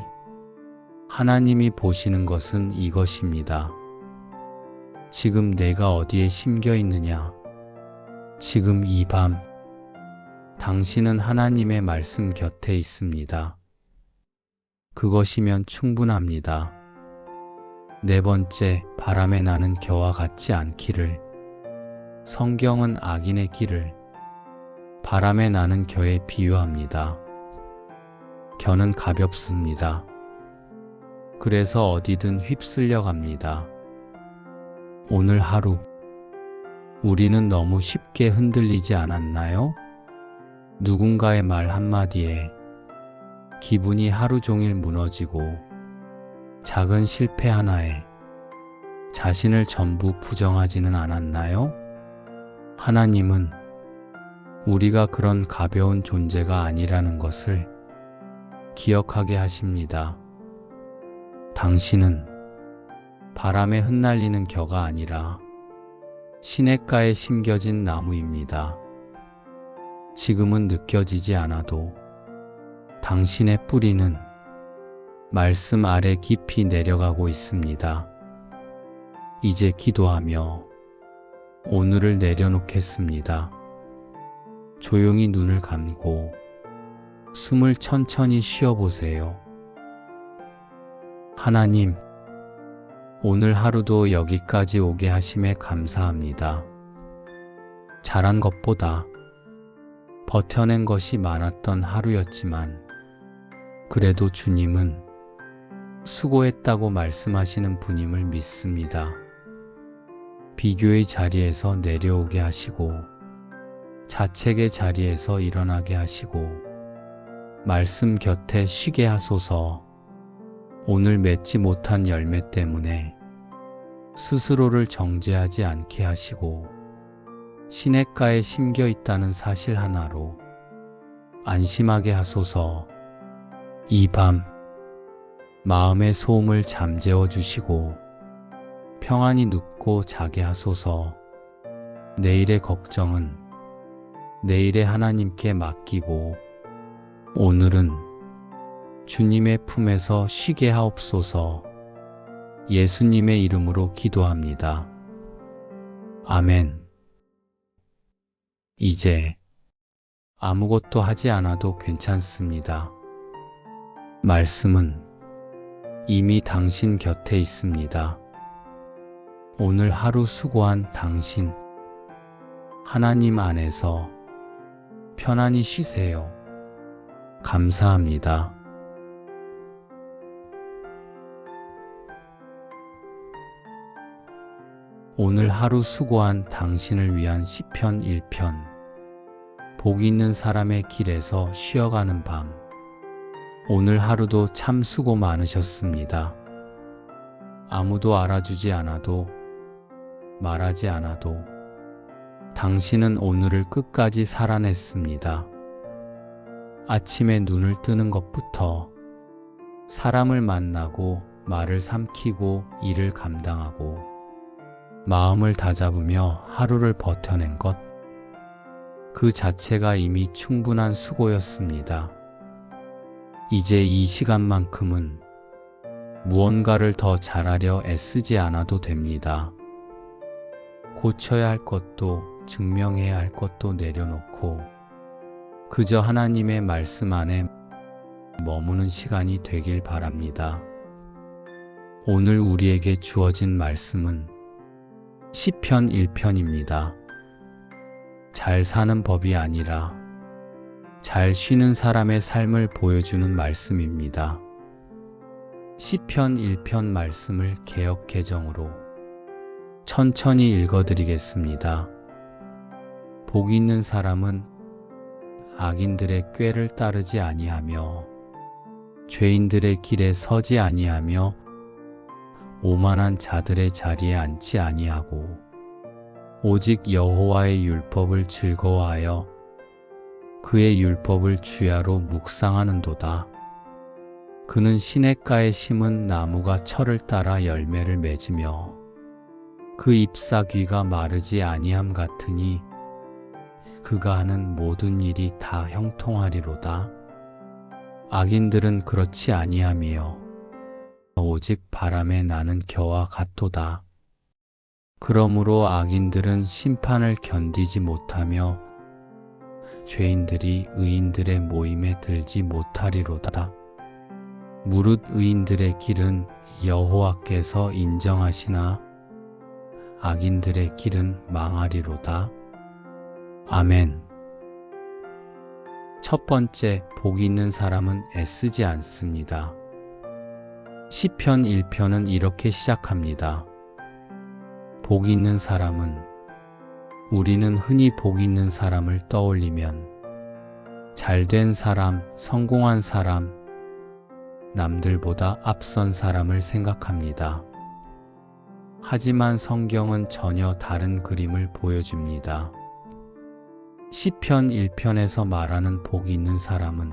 하나님이 보시는 것은 이것입니다. 지금 내가 어디에 심겨 있느냐? 지금 이 밤, 당신은 하나님의 말씀 곁에 있습니다. 그것이면 충분합니다. 네 번째, 바람에 나는 겨와 같지 않기를. 성경은 악인의 길을 바람에 나는 겨에 비유합니다. 겨는 가볍습니다. 그래서 어디든 휩쓸려 갑니다. 오늘 하루, 우리는 너무 쉽게 흔들리지 않았나요? 누군가의 말 한마디에 기분이 하루 종일 무너지고, 작은 실패 하나에 자신을 전부 부정하지는 않았나요? 하나님은 우리가 그런 가벼운 존재가 아니라는 것을 기억하게 하십니다. 당신은 바람에 흩날리는 겨가 아니라 시냇가에 심겨진 나무입니다. 지금은 느껴지지 않아도 당신의 뿌리는 말씀 아래 깊이 내려가고 있습니다. 이제 기도하며 오늘을 내려놓겠습니다. 조용히 눈을 감고 숨을 천천히 쉬어보세요. 하나님, 오늘 하루도 여기까지 오게 하심에 감사합니다. 잘한 것보다 버텨낸 것이 많았던 하루였지만, 그래도 주님은 수고했다고 말씀하시는 분임을 믿습니다. 비교의 자리에서 내려오게 하시고, 자책의 자리에서 일어나게 하시고, 말씀 곁에 쉬게 하소서. 오늘 맺지 못한 열매 때문에 스스로를 정죄하지 않게 하시고, 시냇가에 심겨 있다는 사실 하나로 안심하게 하소서. 이 밤 마음의 소음을 잠재워 주시고 평안히 눕고 자게 하소서. 내일의 걱정은 내일의 하나님께 맡기고 오늘은 주님의 품에서 쉬게 하옵소서. 예수님의 이름으로 기도합니다. 아멘. 이제 아무것도 하지 않아도 괜찮습니다. 말씀은 이미 당신 곁에 있습니다. 오늘 하루 수고한 당신, 하나님 안에서 편안히 쉬세요. 감사합니다. 오늘 하루 수고한 당신을 위한 시편 1편. 복 있는 사람의 길에서 쉬어가는 밤. 오늘 하루도 참 수고 많으셨습니다. 아무도 알아주지 않아도 말하지 않아도 당신은 오늘을 끝까지 살아냈습니다. 아침에 눈을 뜨는 것부터 사람을 만나고 말을 삼키고 일을 감당하고 마음을 다잡으며 하루를 버텨낸 것, 그 자체가 이미 충분한 수고였습니다. 이제 이 시간만큼은 무언가를 더 잘하려 애쓰지 않아도 됩니다. 고쳐야 할 것도 증명해야 할 것도 내려놓고 그저 하나님의 말씀 안에 머무는 시간이 되길 바랍니다. 오늘 우리에게 주어진 말씀은 시편 1편입니다. 잘 사는 법이 아니라 잘 쉬는 사람의 삶을 보여주는 말씀입니다. 시편 1편 말씀을 개역 개정으로 천천히 읽어드리겠습니다. 복 있는 사람은 악인들의 꾀를 따르지 아니하며 죄인들의 길에 서지 아니하며 오만한 자들의 자리에 앉지 아니하고 오직 여호와의 율법을 즐거워하여 그의 율법을 주야로 묵상하는도다. 그는 시냇가에 심은 나무가 철을 따라 열매를 맺으며 그 잎사귀가 마르지 아니함 같으니 그가 하는 모든 일이 다 형통하리로다. 악인들은 그렇지 아니하며 오직 바람에 나는 겨와 같도다. 그러므로 악인들은 심판을 견디지 못하며 죄인들이 의인들의 모임에 들지 못하리로다. 무릇 의인들의 길은 여호와께서 인정하시나 악인들의 길은 망하리로다. 아멘. 첫 번째, 복 있는 사람은 애쓰지 않습니다. 시편 1편은 이렇게 시작합니다. 복 있는 사람은, 우리는 흔히 복 있는 사람을 떠올리면 잘된 사람, 성공한 사람, 남들보다 앞선 사람을 생각합니다. 하지만 성경은 전혀 다른 그림을 보여줍니다. 시편 1편에서 말하는 복 있는 사람은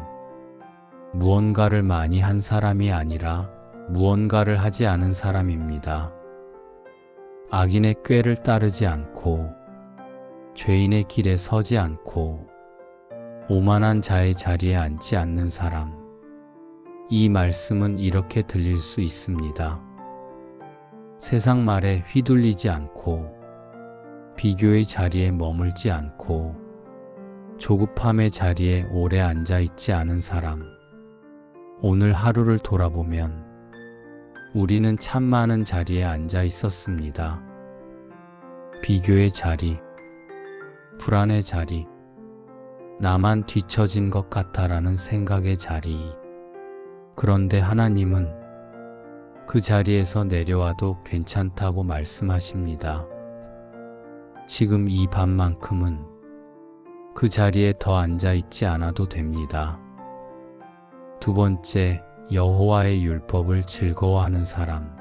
무언가를 많이 한 사람이 아니라 무언가를 하지 않은 사람입니다. 악인의 꾀를 따르지 않고 죄인의 길에 서지 않고 오만한 자의 자리에 앉지 않는 사람. 이 말씀은 이렇게 들릴 수 있습니다. 세상 말에 휘둘리지 않고 비교의 자리에 머물지 않고 조급함의 자리에 오래 앉아 있지 않은 사람. 오늘 하루를 돌아보면 우리는 참 많은 자리에 앉아 있었습니다. 비교의 자리, 불안의 자리, 나만 뒤처진 것 같아라는 생각의 자리. 그런데 하나님은 그 자리에서 내려와도 괜찮다고 말씀하십니다. 지금 이 밤만큼은 그 자리에 더 앉아 있지 않아도 됩니다. 두 번째, 여호와의 율법을 즐거워하는 사람.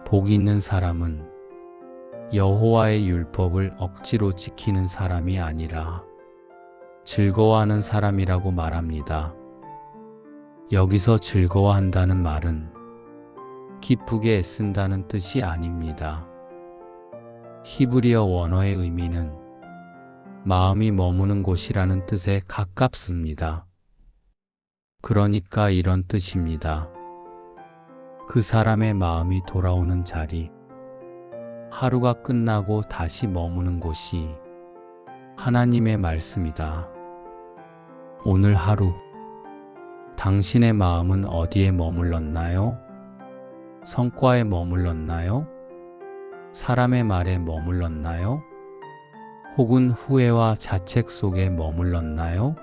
복 있는 사람은 여호와의 율법을 억지로 지키는 사람이 아니라 즐거워하는 사람이라고 말합니다. 여기서 즐거워한다는 말은 기쁘게 애쓴다는 뜻이 아닙니다. 히브리어 원어의 의미는 마음이 머무는 곳이라는 뜻에 가깝습니다. 그러니까 이런 뜻입니다. 그 사람의 마음이 돌아오는 자리, 하루가 끝나고 다시 머무는 곳이 하나님의 말씀이다. 오늘 하루, 당신의 마음은 어디에 머물렀나요? 성과에 머물렀나요? 사람의 말에 머물렀나요? 혹은 후회와 자책 속에 머물렀나요?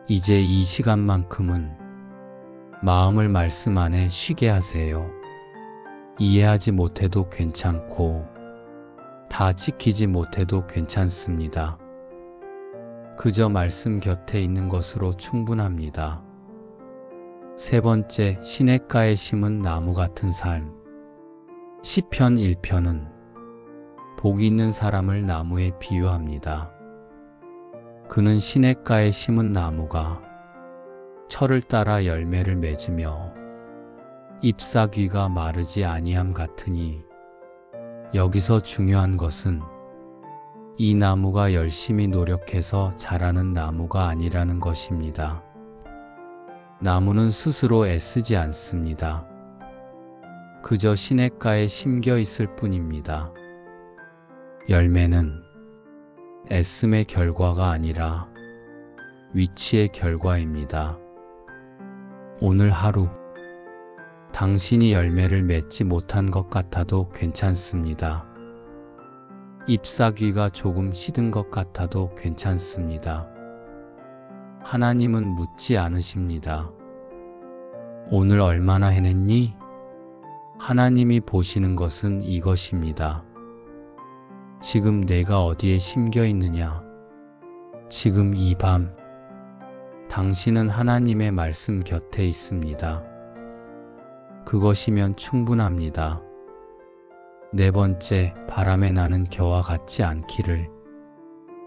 이제 이 시간만큼은 마음을 말씀 안에 쉬게 하세요. 이해하지 못해도 괜찮고 다 지키지 못해도 괜찮습니다. 그저 말씀 곁에 있는 것으로 충분합니다. 세 번째, 시냇가에 심은 나무 같은 삶. 시편 1편은 복이 있는 사람을 나무에 비유합니다. 그는 시냇가에 심은 나무가 철을 따라 열매를 맺으며 잎사귀가 마르지 아니함 같으니, 여기서 중요한 것은 이 나무가 열심히 노력해서 자라는 나무가 아니라는 것입니다. 나무는 스스로 애쓰지 않습니다. 그저 시냇가에 심겨 있을 뿐입니다. 열매는 애씀의 결과가 아니라 위치의 결과입니다. 오늘 하루, 당신이 열매를 맺지 못한 것 같아도 괜찮습니다. 잎사귀가 조금 시든 것 같아도 괜찮습니다. 하나님은 묻지 않으십니다. 오늘 얼마나 해냈니? 하나님이 보시는 것은 이것입니다. 지금 내가 어디에 심겨 있느냐? 지금 이 밤, 당신은 하나님의 말씀 곁에 있습니다. 그것이면 충분합니다. 네 번째, 바람에 나는 겨와 같지 않기를.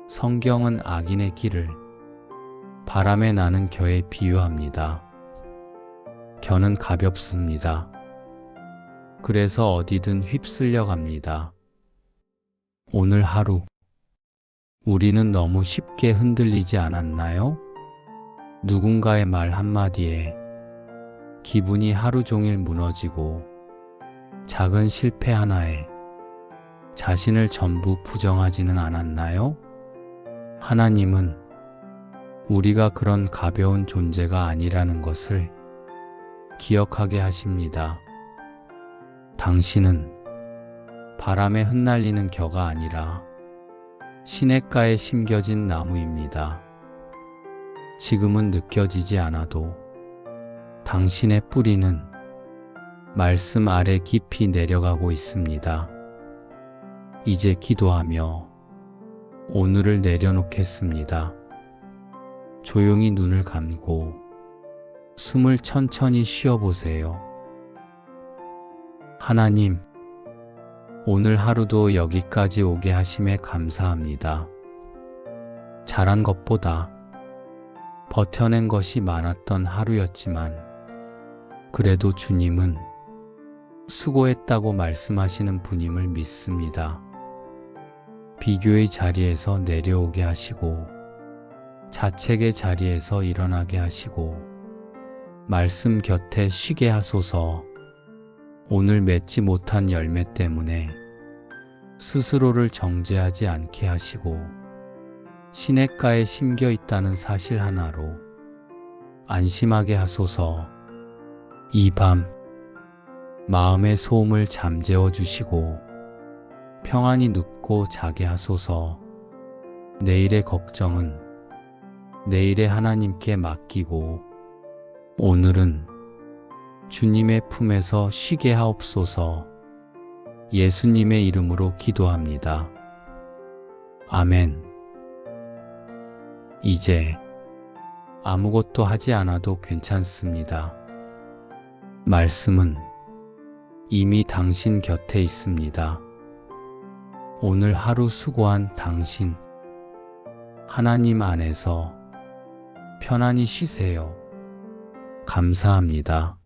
성경은 악인의 길을 바람에 나는 겨에 비유합니다. 겨는 가볍습니다. 그래서 어디든 휩쓸려 갑니다. 오늘 하루, 우리는 너무 쉽게 흔들리지 않았나요? 누군가의 말 한마디에 기분이 하루 종일 무너지고, 작은 실패 하나에 자신을 전부 부정하지는 않았나요? 하나님은 우리가 그런 가벼운 존재가 아니라는 것을 기억하게 하십니다. 당신은 바람에 흩날리는 겨가 아니라 시냇가에 심겨진 나무입니다. 지금은 느껴지지 않아도 당신의 뿌리는 말씀 아래 깊이 내려가고 있습니다. 이제 기도하며 오늘을 내려놓겠습니다. 조용히 눈을 감고 숨을 천천히 쉬어보세요. 하나님, 오늘 하루도 여기까지 오게 하심에 감사합니다. 잘한 것보다 버텨낸 것이 많았던 하루였지만, 그래도 주님은 수고했다고 말씀하시는 분임을 믿습니다. 비교의 자리에서 내려오게 하시고, 자책의 자리에서 일어나게 하시고, 말씀 곁에 쉬게 하소서. 오늘 맺지 못한 열매 때문에 스스로를 정죄하지 않게 하시고, 시냇가에 심겨 있다는 사실 하나로 안심하게 하소서. 이 밤 마음의 소음을 잠재워 주시고 평안히 눕고 자게 하소서. 내일의 걱정은 내일의 하나님께 맡기고 오늘은 주님의 품에서 쉬게 하옵소서. 예수님의 이름으로 기도합니다. 아멘. 이제 아무것도 하지 않아도 괜찮습니다. 말씀은 이미 당신 곁에 있습니다. 오늘 하루 수고한 당신, 하나님 안에서 편안히 쉬세요. 감사합니다.